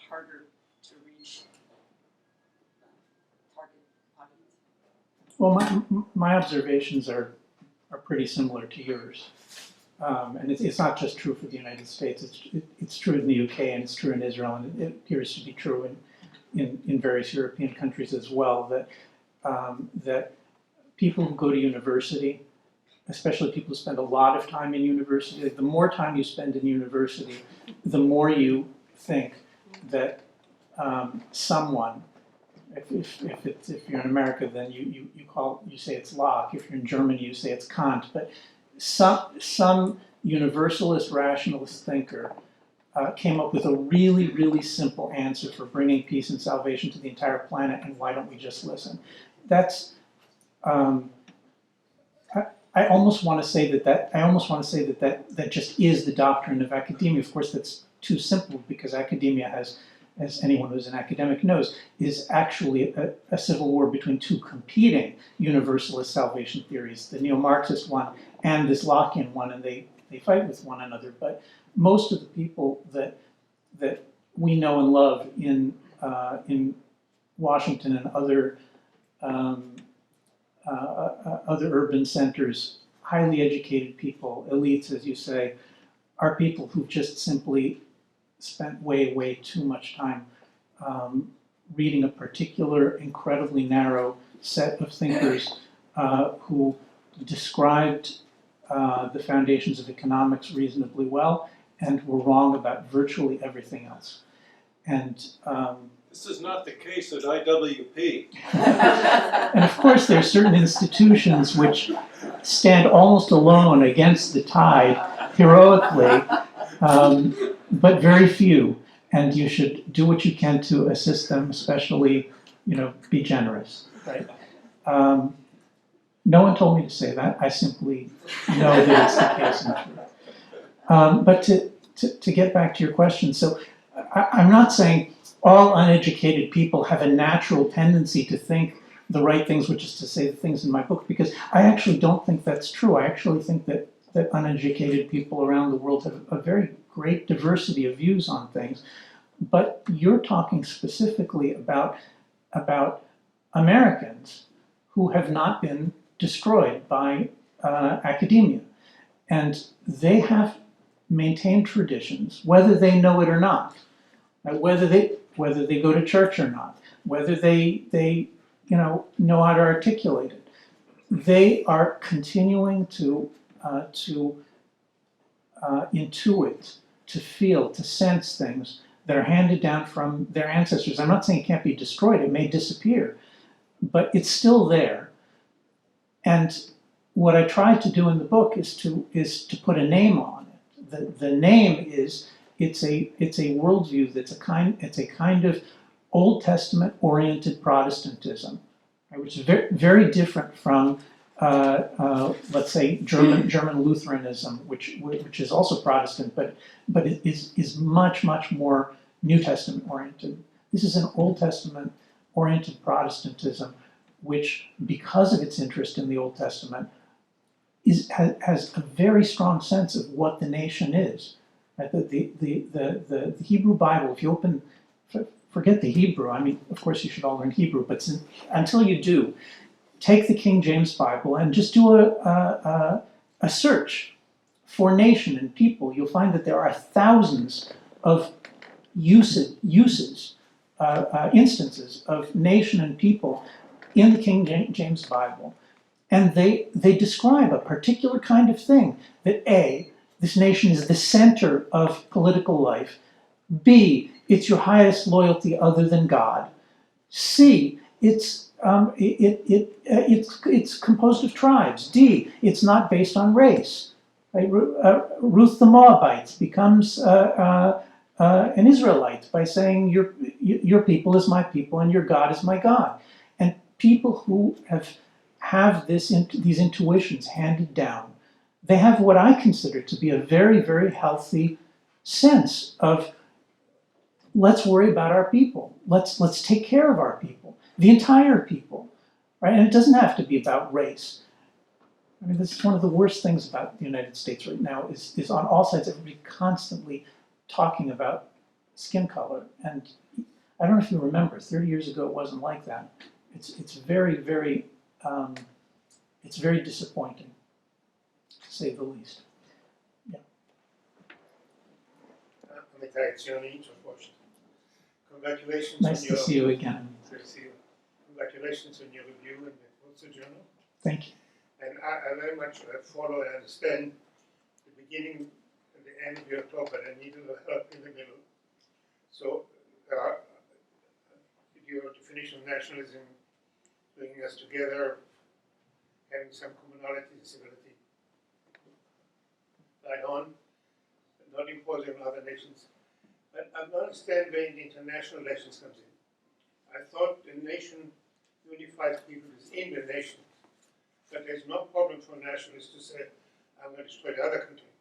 harder to reach target audience. Well, my observations are pretty similar to yours, and it's not just true for the United States. It's true in the UK and it's true in Israel, and it appears to be true in various European countries as well. That people who go to university, especially people who spend a lot of time in university, the more time you spend in university, the more you think that someone, if you're in America, then you say it's Locke. If you're in Germany, you say it's Kant. But some universalist rationalist thinker came up with a really, really simple answer for bringing peace and salvation to the entire planet, and why don't we just listen? That's I almost want to say that just is the doctrine of academia. Of course, that's too simple because academia has, as anyone who's an academic knows, is actually a civil war between two competing universalist salvation theories, the neo-Marxist one and this Lockean one, and they fight with one another. But most of the people that that we know and love in Washington and other urban centers, highly educated people, elites, as you say, are people who've just simply spent way too much time reading a particular incredibly narrow set of thinkers who described the foundations of economics reasonably well and were wrong about virtually everything else. And This is not the case at IWP. and of course, there are certain institutions which stand almost alone against the tide heroically, but very few. And you should do what you can to assist them, especially, be generous, right? No one told me to say that. I simply know that it's the case in truth. But to get back to your question, so I'm not saying all uneducated people have a natural tendency to think the right things, which is to say the things in my book, because I actually don't think that's true. I actually think that uneducated people around the world have a very great diversity of views on things. But you're talking specifically about Americans who have not been destroyed by academia. And they have maintained traditions, whether they know it or not, whether they go to church or not, whether they know how to articulate it. They are continuing to intuit, to feel, to sense things that are handed down from their ancestors. I'm not saying it can't be destroyed, it may disappear, but it's still there. And what I try to do in the book is to put a name on it. The name is it's a worldview it's a kind of Old Testament oriented Protestantism, right, which is very, very different from let's say German Lutheranism, which is also Protestant, but it is much more New Testament oriented. This is an Old Testament oriented Protestantism, which, because of its interest in the Old Testament, has a very strong sense of what the nation is. Right? The Hebrew Bible, if you open, forget the Hebrew, I mean, of course you should all learn Hebrew, but until you do, take the King James Bible and just do a search for nation and people. You'll find that there are thousands of instances of nation and people in the King James Bible. And they describe a particular kind of thing, that A, this nation is the center of political life. B, it's your highest loyalty other than God. C, it's composed of tribes. D, it's not based on race. Right? Ruth the Moabite becomes an Israelite by saying your people is my people and your God is my God. And people who have these intuitions handed down, they have what I consider to be a very, very healthy sense of, let's worry about our people. Let's take care of our people, the entire people, right? And it doesn't have to be about race. I mean, this is one of the worst things about the United States right now is on all sides, everybody constantly talking about skin color. And I don't know if you remember, 30 years ago it wasn't like that. It's very, very, it's very disappointing, to say the least. Congratulations Nice on to see you again. Nice to see you. Congratulations on your review in the What's the Journal. Thank you. And I very much follow and understand the beginning and the end of your talk, but I need a little help in the middle. So, your definition of nationalism, bringing us together, having some commonality and civility, right on, not imposing on other nations. But I don't understand where the international relations comes in. I thought the nation unifies people within the nation. But there's no problem for nationalists to say, I'm going to destroy the other country,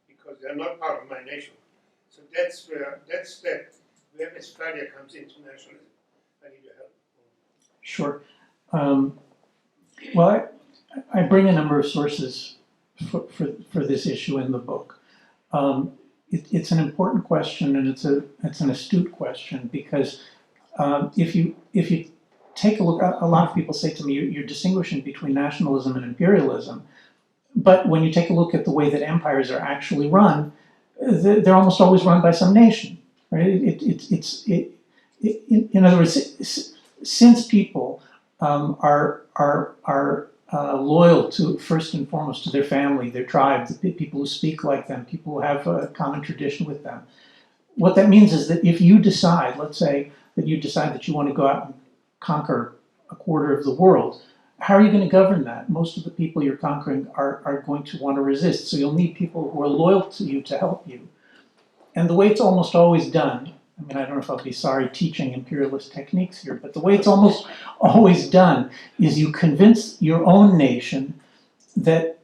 because they're not part of my nation. So that's where Westphalia comes into nationalism. I need your help. Sure. Well, I bring a number of sources for this issue in the book. it's an important question, and it's an astute question, because if you take a look, a lot of people say to me, you're distinguishing between nationalism and imperialism, but when you take a look at the way that empires are actually run, they're almost always run by some nation, right? In other words, since people are loyal to, first and foremost, to their family, their tribe, the people who speak like them, people who have a common tradition with them. What that means is that if you decide, let's say that you decide that you want to go out and conquer a quarter of the world, how are you going to govern that? Most of the people you're conquering are going to want to resist. So you'll need people who are loyal to you to help you. And the way it's almost always done, I mean, I don't know if I'll be sorry teaching imperialist techniques here, but the way it's almost always done is you convince your own nation that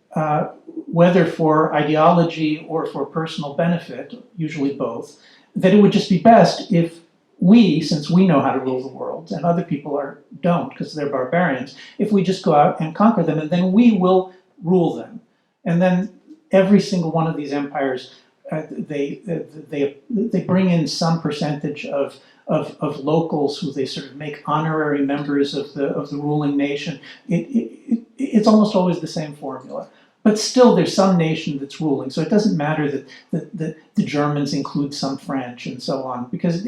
whether for ideology or for personal benefit, usually both, that it would just be best if we, since we know how to rule the world, and other people don't because they're barbarians, if we just go out and conquer them, and then we will rule them. And then every single one of these empires, they bring in some percentage of locals who they sort of make honorary members of the ruling nation. It's almost always the same formula. But still, there's some nation that's ruling, so it doesn't matter that the Germans include some French and so on, because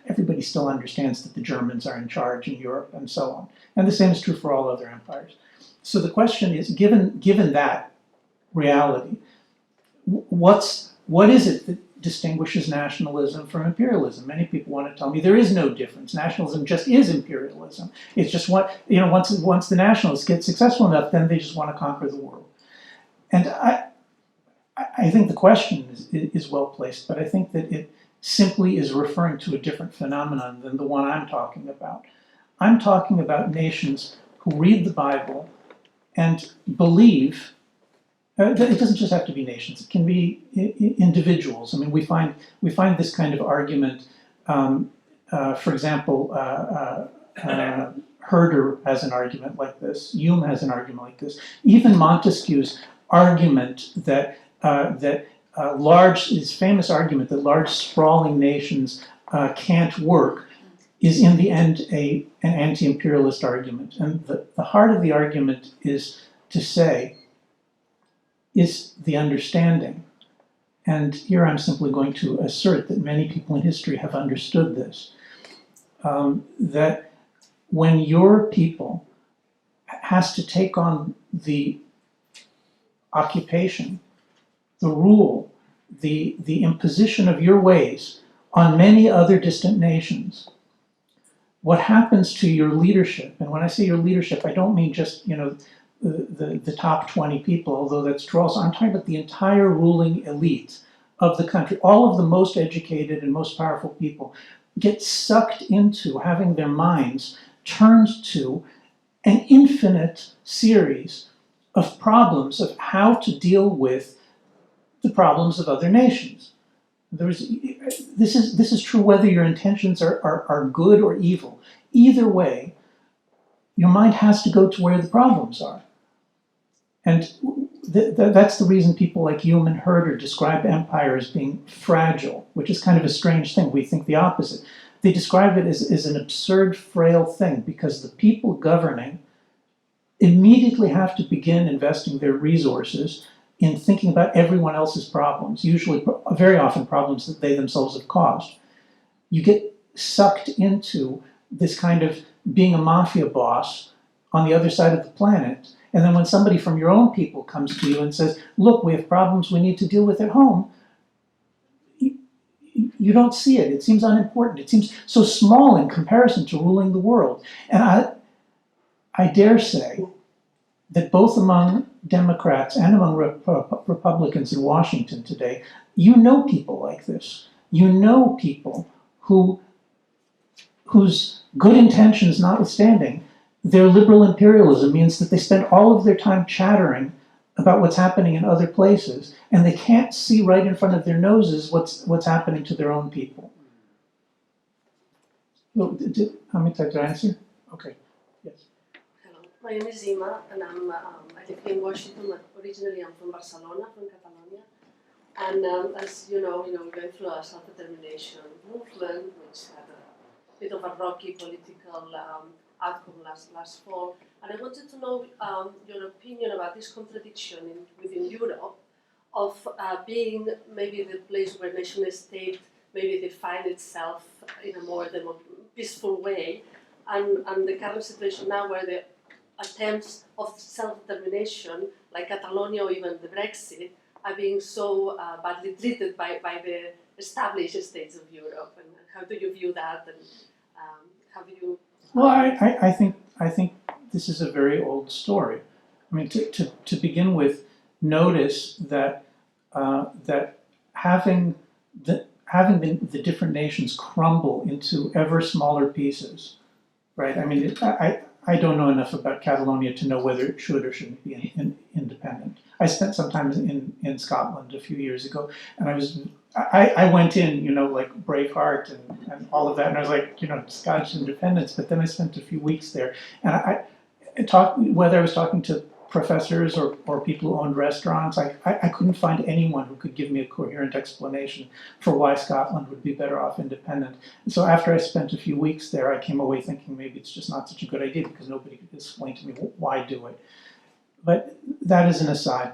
everybody still understands that the Germans are in charge in Europe and so on. And the same is true for all other empires. So the question is, given that reality, what is it that distinguishes nationalism from imperialism? Many people want to tell me there is no difference. Nationalism just is imperialism. It's just once the nationalists get successful enough, then they just want to conquer the world. And I think the question is well placed, but I think that it simply is referring to a different phenomenon than the one I'm talking about. I'm talking about nations who read the Bible and believe. It doesn't just have to be nations. It can be individuals. I mean, we find this kind of argument. For example, Herder has an argument like this. Hume has an argument like this. Even Montesquieu's argument that his famous argument that large sprawling nations can't work is in the end an anti-imperialist argument. And the heart of the argument is to say, is the understanding. And here I'm simply going to assert that many people in history have understood this, that when your people has to take on the occupation, the rule, the imposition of your ways on many other distant nations, what happens to your leadership, and when I say your leadership, I don't mean just, the top 20 people, although that's true also. I'm talking about the entire ruling elite of the country. All of the most educated and most powerful people get sucked into having their minds turned to an infinite series of problems of how to deal with the problems of other nations. This is true whether your intentions are good or evil. Either way, your mind has to go to where the problems are. And that's the reason people like Hume and Herder describe empire as being fragile, which is kind of a strange thing. We think the opposite. They describe it as an absurd, frail thing because the people governing immediately have to begin investing their resources in thinking about everyone else's problems, usually, very often problems that they themselves have caused. You get sucked into this kind of being a mafia boss on the other side of the planet. And then when somebody from your own people comes to you and says, look, we have problems we need to deal with at home, you don't see it. It seems unimportant. It seems so small in comparison to ruling the world. And I dare say that both among Democrats and among Republicans in Washington today, you know people like this. You know people whose good intentions notwithstanding, their liberal imperialism means that they spend all of their time chattering about what's happening in other places, and they can't see right in front of their noses what's happening to their own people. Well, how many times did I answer? Okay, yes. Hello, my name is Zima, and I live in Washington. Originally, I'm from Barcelona, from Catalonia. And as you know, we went through a self-determination movement, which had a bit of a rocky political outcome last fall. And I wanted to know your opinion about this contradiction within Europe of being maybe the place where nation state maybe define itself in a more peaceful way, and the current situation now where the attempts of self-determination, like Catalonia or even the Brexit, are being so badly treated by the established states of Europe. And how do you view that? And how do you? Well, I think this is a very old story. I mean, to begin with, notice that that having the different nations crumble into ever smaller pieces, right? I mean, I don't know enough about Catalonia to know whether it should or shouldn't be independent. I spent some time in Scotland a few years ago, and I went in, like Braveheart and all of that, and I was like, Scottish independence. But then I spent a few weeks there, and I talked, whether I was talking to professors or people who owned restaurants, I couldn't find anyone who could give me a coherent explanation for why Scotland would be better off independent. And so after I spent a few weeks there, I came away thinking maybe it's just not such a good idea because nobody could explain to me why do it. But that is an aside.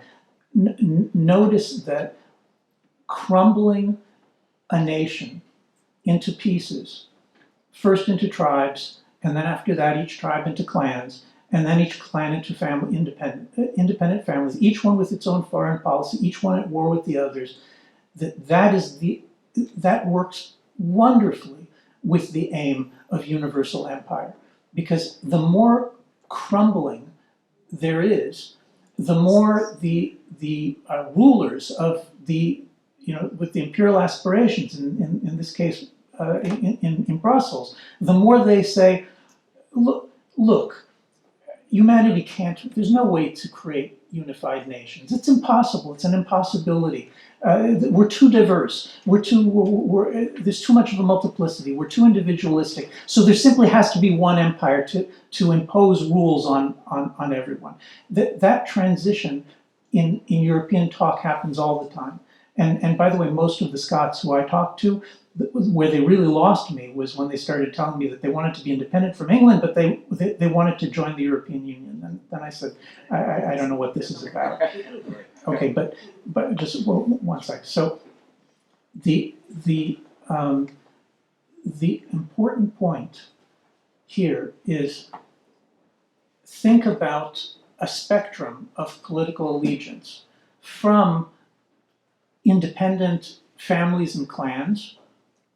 Notice that crumbling a nation into pieces, first into tribes, and then after that each tribe into clans, and then each clan into independent families, each one with its own foreign policy, each one at war with the others. That works wonderfully with the aim of universal empire, because the more crumbling there is, the more the rulers of the with the imperial aspirations, in this case in Brussels, the more they say, look, humanity can't, there's no way to create unified nations. It's impossible, it's an impossibility. We're too diverse, there's too much of a multiplicity, we're too individualistic, so there simply has to be one empire to impose rules on everyone. That transition in European talk happens all the time. And by the way, most of the Scots who I talked to, where they really lost me was when they started telling me that they wanted to be independent from England, but they wanted to join the European Union. And then I said, I don't know what this is about. Okay, but just one sec. So the important point here is think about a spectrum of political allegiance from independent families and clans,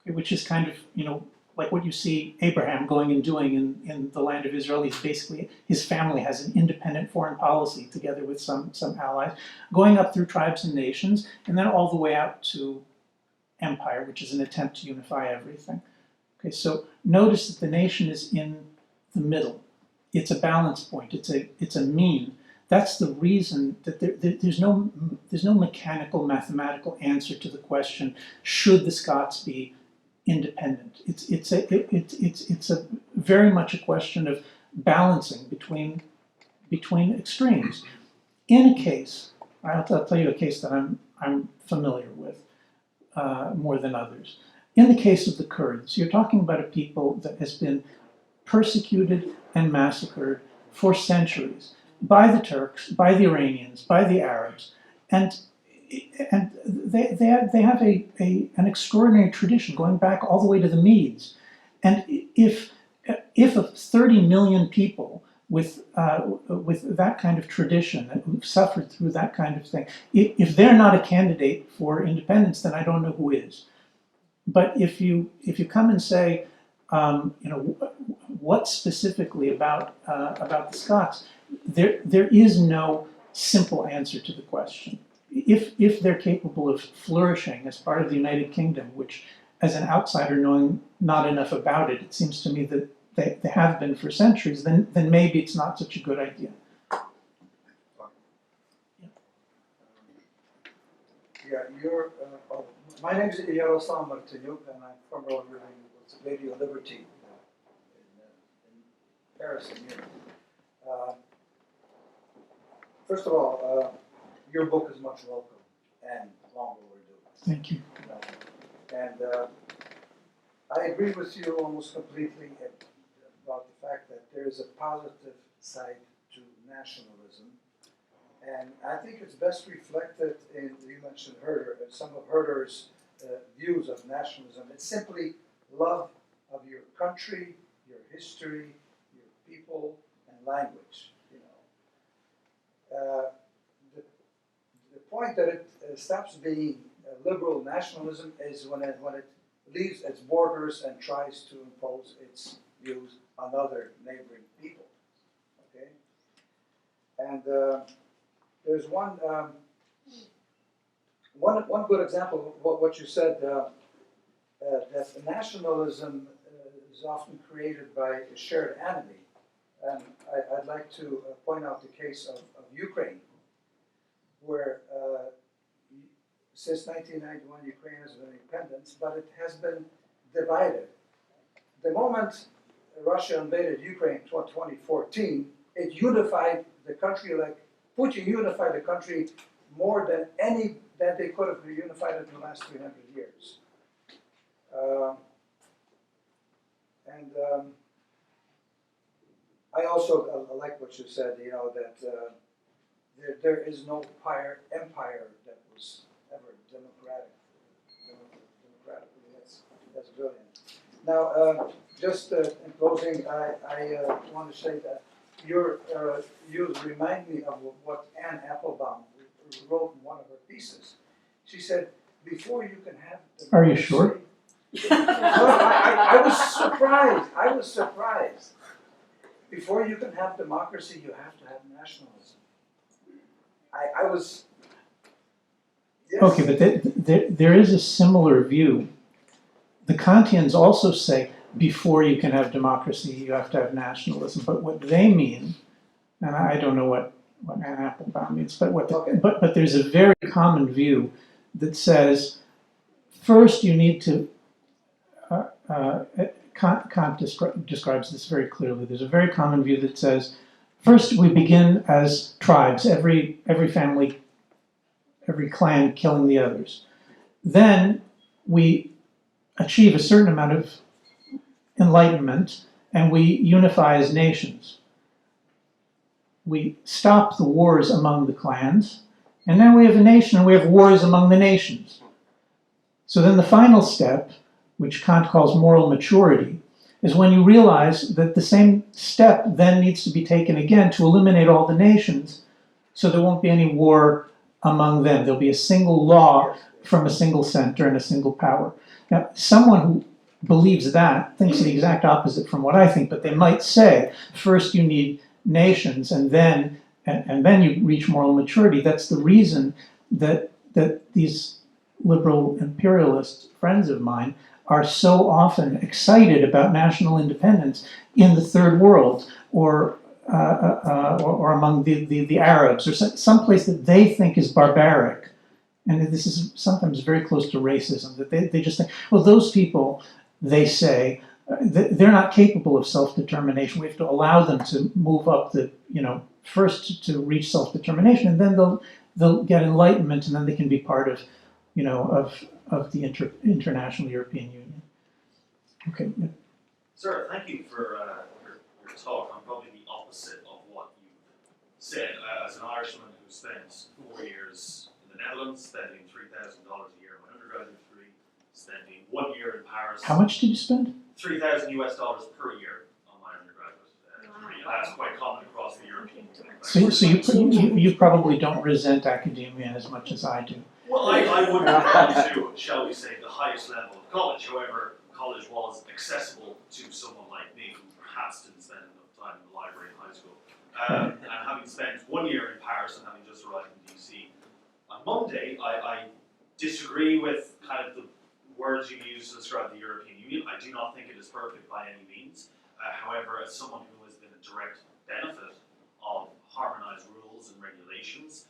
which is kind of, like what you see Abraham going and doing in the land of Israel. He's basically, his family has an independent foreign policy together with some allies, going up through tribes and nations, and then all the way out to empire, which is an attempt to unify everything. Okay, so notice that the nation is in the middle. It's a balance point, it's a mean. That's the reason that there's no mechanical, mathematical answer to the question, should the Scots be independent? It's a very much a question of balancing between extremes. In a case, I'll tell you a case that I'm familiar with more than others. In the case of the Kurds, you're talking about a people that has been persecuted and massacred for centuries by the Turks, by the Iranians, by the Arabs, and they have an extraordinary tradition going back all the way to the Medes. And if 30 million people with that kind of tradition who've suffered through that kind of thing, if they're not a candidate for independence, then I don't know who is. But if you come and say, what specifically about the Scots, there is no simple answer to the question. If they're capable of flourishing as part of the United Kingdom, which, as an outsider knowing not enough about it, it seems to me that they have been for centuries, then maybe it's not such a good idea. My name is Yoram Hazony, and I'm formerly living with Radio Liberty in Paris and Europe. First of all, your book is much welcome and long overdue. Thank you. You know. And I agree with you almost completely about the fact that there is a positive side to nationalism. And I think it's best reflected in, you mentioned Herder, some of Herder's views of nationalism. It's simply love of your country, your history, your people, and language. You know, the point that it stops being liberal nationalism is when it leaves its borders and tries to impose its views on other neighboring people. Okay, and there's one good example of what you said, that nationalism is often created by a shared enemy. And I'd like to point out the case of Ukraine, where since 1991 Ukraine has been independent, but it has been divided. The moment Russia invaded Ukraine in 2014, it unified the country like Putin unified the country more than that they could have reunified it in the last 300 years. I also like what you said, you know, that there is no empire that was ever democratic. Democratically, that's brilliant. Now, just in closing, I want to say that you remind me of what Anne Applebaum wrote in one of her pieces. She said, before you can have democracy... Are you sure? I was surprised. Before you can have democracy, you have to have nationalism. I was... Yes. Okay, but there is a similar view. The Kantians also say, before you can have democracy, you have to have nationalism. But what they mean, and I don't know what Anne Applebaum means, but but there's a very common view that says, first you need to, Kant describes this very clearly. There's a very common view that says, first we begin as tribes, every family, every clan killing the others. Then we achieve a certain amount of enlightenment and we unify as nations. We stop the wars among the clans, and now we have a nation and we have wars among the nations. So then the final step, which Kant calls moral maturity, is when you realize that the same step then needs to be taken again to eliminate all the nations, so there won't be any war among them. There'll be a single law from a single center and a single power. Now, someone who believes that thinks the exact opposite from what I think, but they might say, first you need nations and then you reach moral maturity. That's the reason that these liberal imperialist friends of mine are so often excited about national independence in the third world or among the Arabs or someplace that they think is barbaric. And this is sometimes very close to racism, that they just think, well, those people, they say, they're not capable of self-determination. We have to allow them to move up first to reach self-determination, and then they'll get enlightenment, and then they can be part of, of the international European Union. Okay. Yeah. Sir, thank you for your talk. I'm probably the opposite of what you said. As an Irishman who spent 4 years in the Netherlands, spending $3,000 a year on my undergraduate degree, spending 1 year in Paris. How much did you spend? $3,000 US per year on my undergraduate degree. And that's quite common across the European Union. So you probably don't resent academia as much as I do. Well, I wouldn't have gone to, shall we say, the highest level of college. However, college was accessible to someone like me who perhaps didn't spend enough time in the library in high school. And having spent 1 year in Paris and having just arrived in DC, on Monday, I disagree with kind of the words you use to describe the European Union. I do not think it is perfect by any means. However, as someone who has been a direct benefit of harmonized rules and regulations,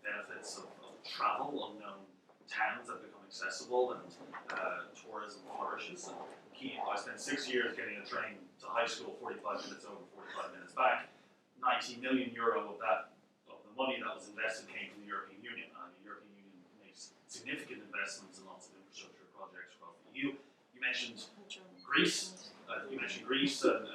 benefits of travel, unknown towns that become accessible, and tourism flourishes. And I spent 6 years getting a train to high school, 45 minutes over, 45 minutes back. 90 million euro of the money that was invested came from the European Union. And the European Union makes significant investments mentioned Greece. You mentioned Greece and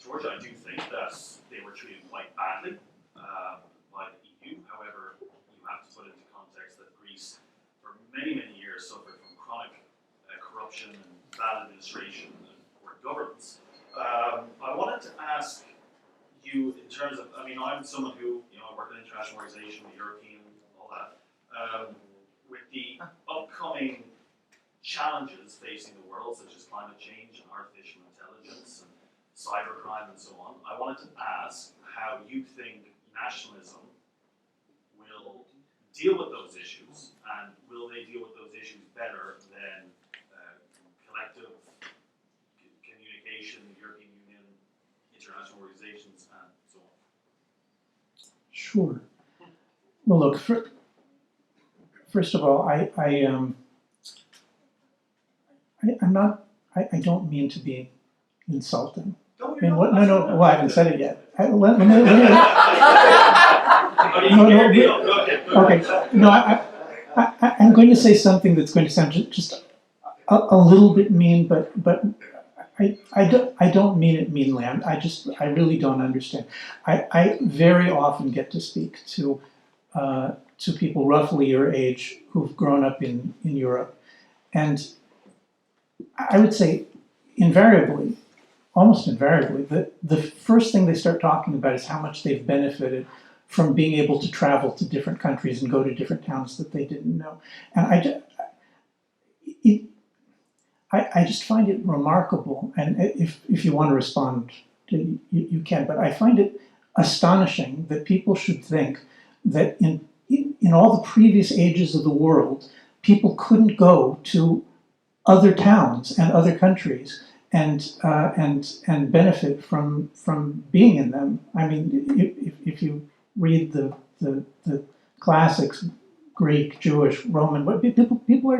Georgia. I do think that they were treated quite badly by the EU. However, you have to put into context that Greece, for many, many years, suffered from chronic corruption and bad administration and poor governance. I wanted to ask you in terms of, I mean, I'm someone who, I work in an international organization, the European, all that. With the upcoming challenges facing the world, such as climate change and artificial intelligence and cybercrime and so on, I wanted to ask how you think nationalism will deal with those issues, and will they deal with those issues better than collective communication, the European Union, international organizations, and so on? Sure. Well, look, first of all, I don't mean to be insulting. No, I mean, what? No. Well, I haven't said it yet. Let me. Okay. No, I'm going to say something that's going to sound just a little bit mean, but I don't mean it meanly. I really don't understand. I very often get to speak to people roughly your age who've grown up in Europe, and I would say invariably, almost invariably, the first thing they start talking about is how much they've benefited from being able to travel to different countries and go to different towns that they didn't know. And I just find it remarkable, and if you want to respond, you can, but I find it astonishing that people should think that in all the previous ages of the world, people couldn't go to other towns and other countries and benefit from being in them. I mean, if you read the classics, Greek, Jewish, Roman, people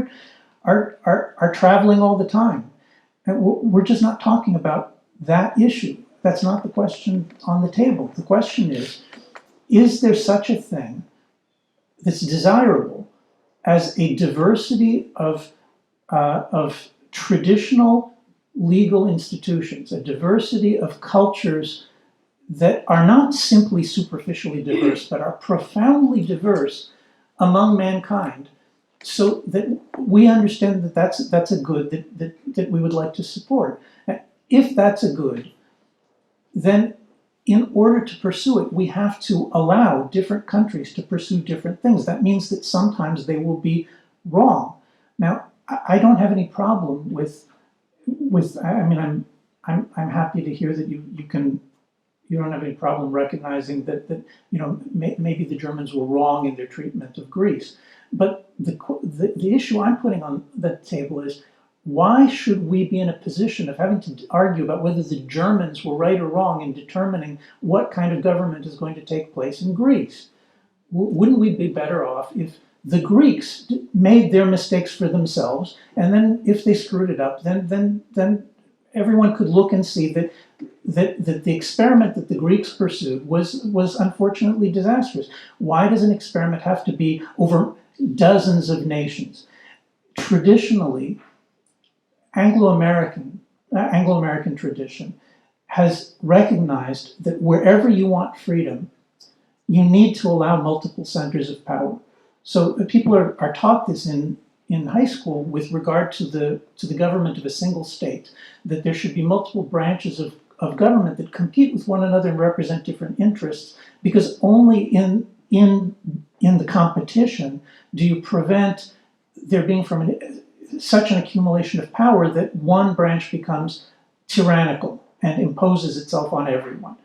are traveling all the time, and we're just not talking about that issue. That's not the question on the table. The question is there such a thing that's desirable as a diversity of traditional legal institutions, a diversity of cultures that are not simply superficially diverse, but are profoundly diverse among mankind, so that we understand that that's a good that we would like to support. If that's a good, then in order to pursue it, we have to allow different countries to pursue different things. That means that sometimes they will be wrong. Now, I don't have any problem with. I mean, I'm happy to hear that you don't have any problem recognizing that maybe the Germans were wrong in their treatment of Greece. But the issue I'm putting on the table is, why should we be in a position of having to argue about whether the Germans were right or wrong in determining what kind of government is going to take place in Greece? Wouldn't we be better off if the Greeks made their mistakes for themselves, and then if they screwed it up, then everyone could look and see that the experiment that the Greeks pursued was unfortunately disastrous? Why does an experiment have to be over dozens of nations? Traditionally, Anglo-American tradition has recognized that wherever you want freedom, you need to allow multiple centers of power. So people are taught this in high school with regard to the government of a single state, that there should be multiple branches of government that compete with one another and represent different interests, because only in the competition do you prevent there being such an accumulation of power that one branch becomes tyrannical and imposes itself on everyone.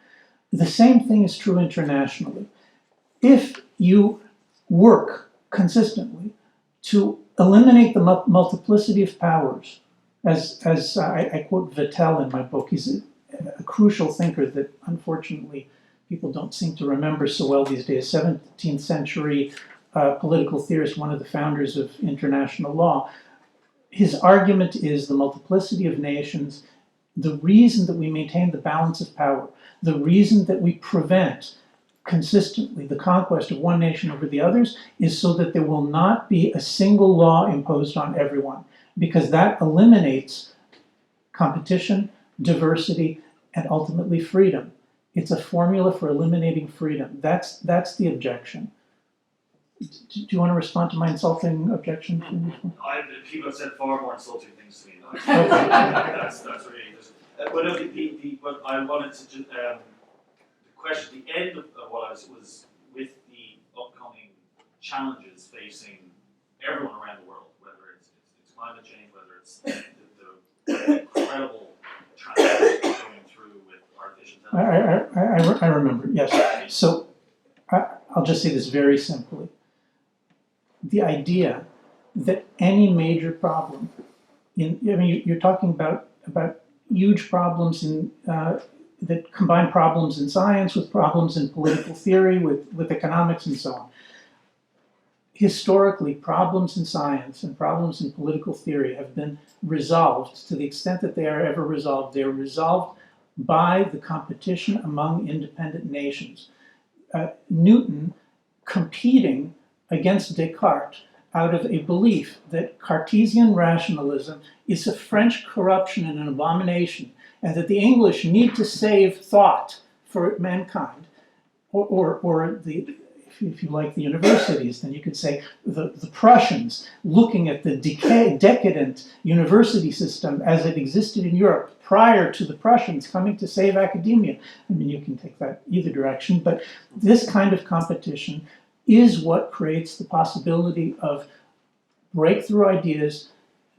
The same thing is true internationally. If you work consistently to eliminate the multiplicity of powers, as I quote Vattel in my book, he's a crucial thinker that unfortunately people don't seem to remember so well these days, 17th century political theorist, one of the founders of international law. His argument is the multiplicity of nations, the reason that we maintain the balance of power, the reason that we prevent consistently the conquest of one nation over the others, is so that there will not be a single law imposed on everyone. because that eliminates competition, diversity, and ultimately freedom. It's a formula for eliminating freedom. That's the objection. Do you want to respond to my insulting objection? People have said far more insulting things to me. Now. Okay. that's really just. But no, what I wanted to just, the question, the end of what I was with the upcoming challenges facing everyone around the world, whether it's climate change, whether it's the incredible transformation going through with artificial intelligence. I remember, yes. So I'll just say this very simply. The idea that any major problem, you're talking about huge problems that combine problems in science with problems in political theory, with economics and so on. Historically, problems in science and problems in political theory have been resolved to the extent that they are ever resolved. They are resolved by the competition among independent nations. Newton competing against Descartes out of a belief that Cartesian rationalism is a French corruption and an abomination, and that the English need to save thought for mankind, or if you like the universities, then you could say the Prussians looking at the decadent university system as it existed in Europe prior to the Prussians coming to save academia. I mean, you can take that either direction, but this kind of competition is what creates the possibility of breakthrough ideas,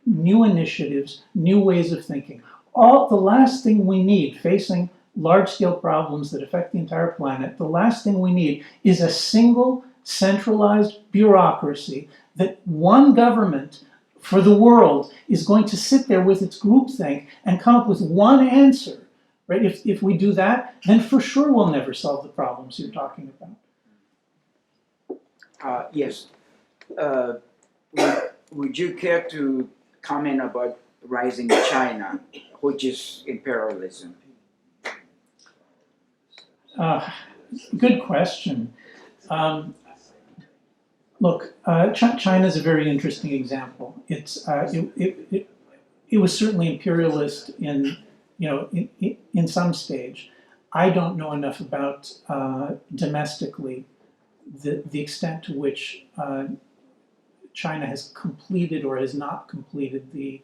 new initiatives, new ways of thinking. The last thing we need facing large-scale problems that affect the entire planet, the last thing we need is a single centralized bureaucracy that one government for the world is going to sit there with its groupthink and come up with one answer, right? If we do that, then for sure we'll never solve the problems you're talking about. Yes. Would you care to comment about rising China, which is imperialism? Good question. Look, China is a very interesting example. It was certainly imperialist in some stage. I don't know enough about domestically the extent to which China has completed or has not completed the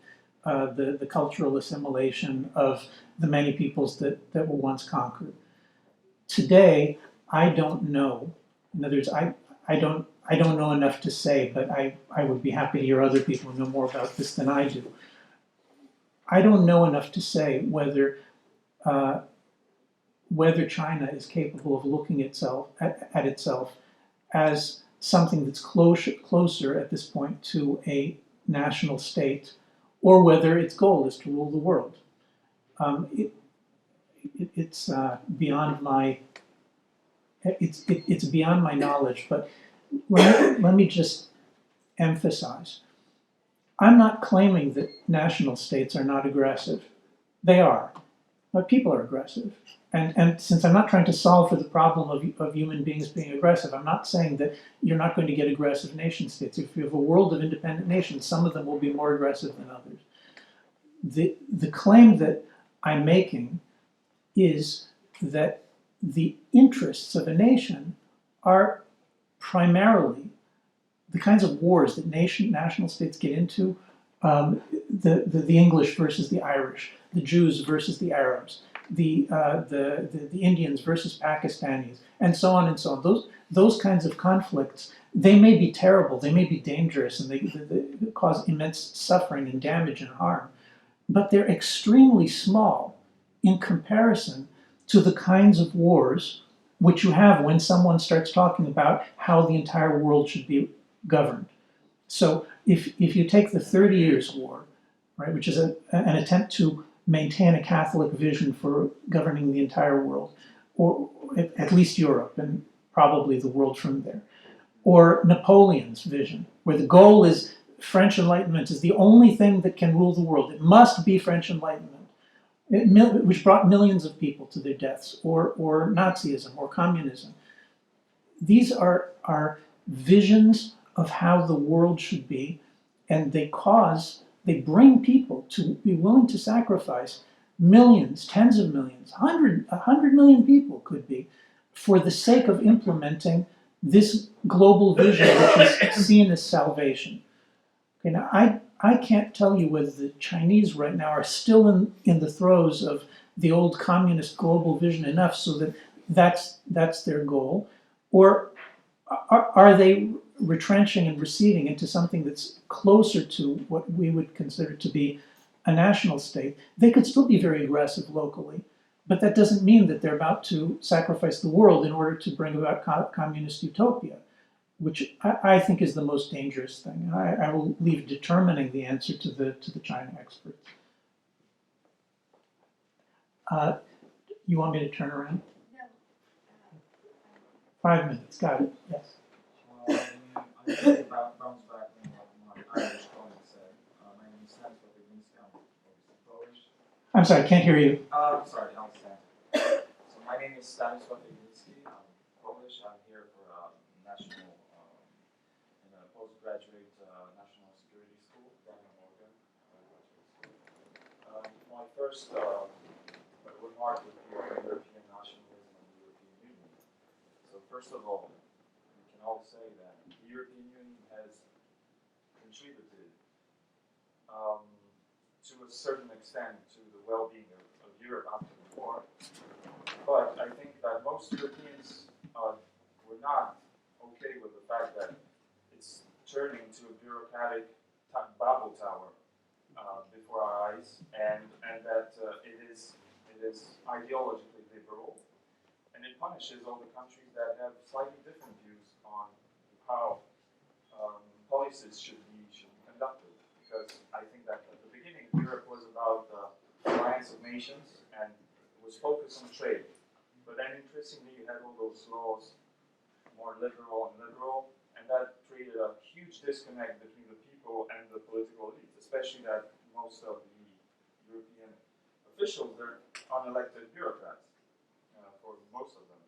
cultural assimilation of the many peoples that were once conquered. Today, I don't know. In other words, I don't know enough to say, but I would be happy to hear other people who know more about this than I do. I don't know enough to say whether China is capable of looking at itself as something that's closer at this point to a national state, or whether its goal is to rule the world. It's beyond my knowledge, but let me just emphasize. I'm not claiming that national states are not aggressive. They are, but people are aggressive. And since I'm not trying to solve for the problem of human beings being aggressive, I'm not saying that you're not going to get aggressive nation states. If you have a world of independent nations, some of them will be more aggressive than others. The claim that I'm making is that the interests of a nation are primarily the kinds of wars that national states get into, the English versus the Irish, the Jews versus the Arabs, the Indians versus Pakistanis, and so on and so on. Those kinds of conflicts, they may be terrible, they may be dangerous, and they cause immense suffering and damage and harm, but they're extremely small in comparison to the kinds of wars which you have when someone starts talking about how the entire world should be governed. So if you take the 30 Years' War, right, which is an attempt to maintain a Catholic vision for governing the entire world, or at least Europe, and probably the world from there, or Napoleon's vision, where the goal is French Enlightenment is the only thing that can rule the world. It must be French Enlightenment, which brought millions of people to their deaths, or Nazism, or communism. These are visions of how the world should be, and they cause They bring people to be willing to sacrifice millions, tens of millions, 100 million people could be, for the sake of implementing this global vision, which is seen as salvation. Okay, now I can't tell you whether the Chinese right now are still in the throes of the old communist global vision enough so that that's their goal, or are they retrenching and receding into something that's closer to what we would consider to be a national state. They could still be very aggressive locally, but that doesn't mean that they're about to sacrifice the world in order to bring about communist utopia, which I think is the most dangerous thing. I will leave determining the answer to the China experts. You want me to turn around? No. 5 minutes, got it, yes. I think it bounce back on what my Irish colleague said. My name is Stanley Flourish. I'm sorry, I can't hear you. Sorry, I'll stand. So my name is Stanisław Iwiński. I'm Polish. I'm here for national, in a postgraduate national security school down in Oregon. My first remark would be on European nationalism and the European Union. So first of all, we can all say that the European Union has contributed to a certain extent to the well-being of Europe after the war. But I think that most Europeans were not okay with the fact that it's turning to a bureaucratic Babel tower before our eyes, and that it is ideologically liberal, and it punishes all the countries that have slightly different views on how policies should be conducted. Because I think that at the beginning, Europe was about the alliance of nations and it was focused on trade. But then, interestingly, you had all those laws, more liberal, and that created a huge disconnect between the people and the political elites, especially that most of the European officials, they're unelected bureaucrats, for most of them.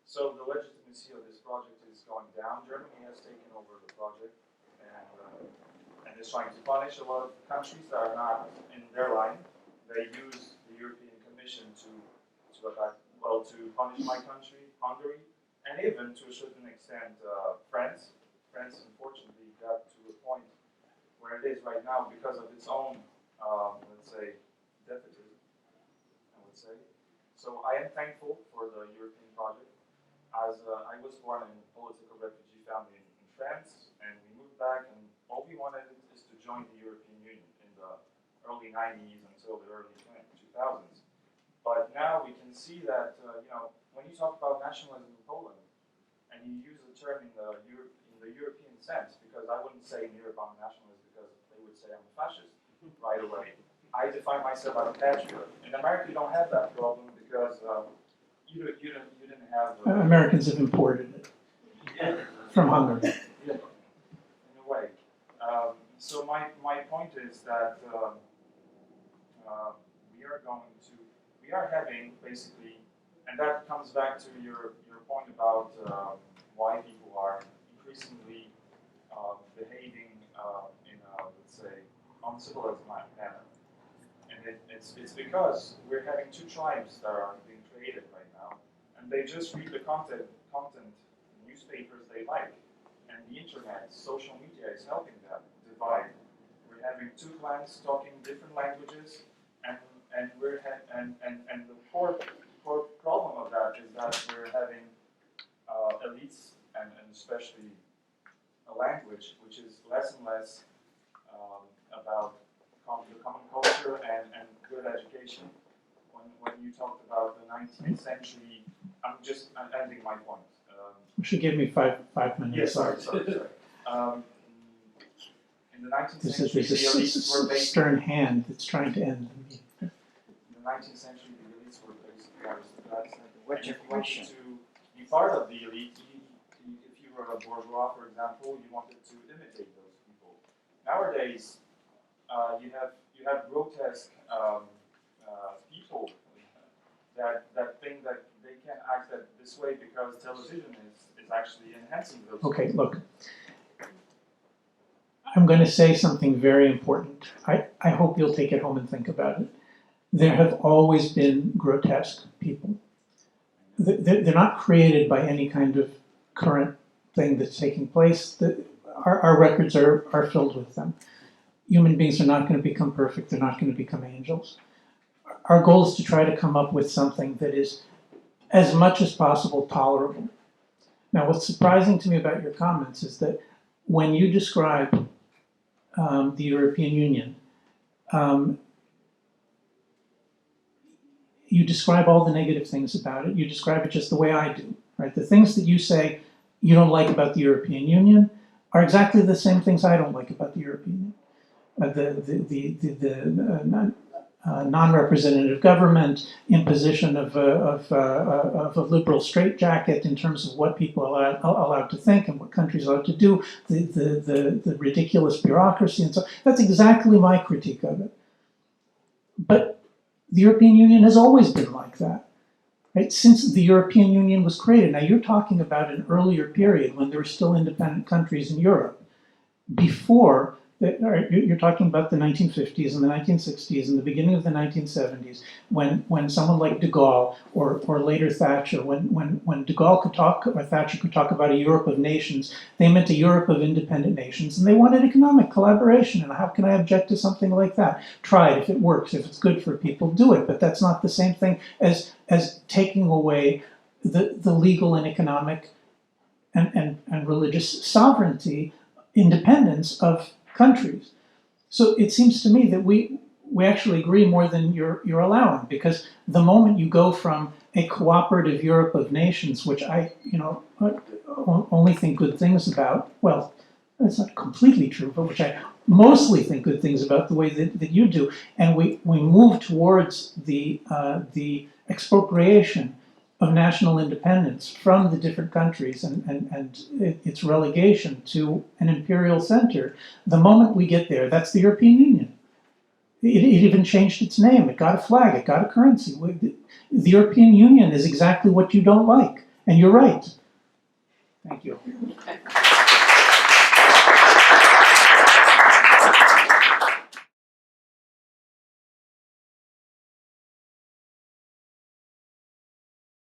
So the legitimacy of this project is going down. Germany has taken over the project and is trying to punish a lot of countries that are not in their line. They use the European Commission to punish my country, Hungary, and even to a certain extent France. France, unfortunately, got to a point where it is right now because of its own, let's say, defeatism, I would say. So I am thankful for the European project. As I was born in a political refugee family in France, and we moved back, and all we wanted is to join the European Union in the early 90s until the early 2000s. But now we can see that, when you talk about nationalism in Poland, and you use the term in the European sense, because I wouldn't say in Europe I'm a nationalist because they would say I'm a fascist right away. I define myself as a patriot. In America, you don't have that problem because you didn't have. Americans have imported it from Hungary. Yeah, in a way. So my point is that we are having basically, and that comes back to your point about why people are increasingly behaving in a, let's say, uncivilized manner. And it's because we're having two tribes that are being created right now, and they just read the content newspapers they like, and the internet, social media is helping them divide. We're having two clans talking different languages, and the core problem of that is that we're having elites and especially a language which is less and less about the common culture and good education. When you talked about the 19th century, I'm ending my point. You should give me five minutes. Yes, sorry. In the 19th century, There's a stern hand that's trying to end the meeting. In the 19th century, the elites were basically aristocrats. What's your question? To be part of the elite, if you were a bourgeois, for example, you wanted to imitate those people. Nowadays, you have grotesque people that think that they can act this way because television is actually enhancing those. Okay, look. I'm going to say something very important. I hope you'll take it home and think about it. There have always been grotesque people. They're not created by any kind of current thing that's taking place. Our records are filled with them. Human beings are not going to become perfect. They're not going to become angels. Our goal is to try to come up with something that is, as much as possible, tolerable. Now, what's surprising to me about your comments is that when you describe the European Union, you describe all the negative things about it. You describe it just the way I do, right? The things that you say you don't like about the European Union are exactly the same things I don't like about the European Union. Non-representative government, imposition of a liberal straitjacket in terms of what people are allowed to think and what countries are allowed to do, the ridiculous bureaucracy and so on. That's exactly my critique of it. But the European Union has always been like that, right? Since the European Union was created. Now you're talking about an earlier period when there were still independent countries in Europe. Before, you're talking about the 1950s and the 1960s and the beginning of the 1970s, when someone like de Gaulle or later Thatcher, when de Gaulle could talk or Thatcher could talk about a Europe of nations, they meant a Europe of independent nations, and they wanted economic collaboration. And how can I object to something like that? Try it if it works. If it's good for people, do it. But that's not the same thing as taking away the legal and economic and religious sovereignty, independence of countries. So it seems to me that we actually agree more than you're allowing, because the moment you go from a cooperative Europe of nations, which I only think good things about, well, that's not completely true, but which I mostly think good things about the way that you do, and we move towards the expropriation of national independence from the different countries and its relegation to an imperial center. The moment we get there, that's the European Union. It even changed its name. It got a flag. It got a currency. The European Union is exactly what you don't like. And you're right. Thank you. Okay.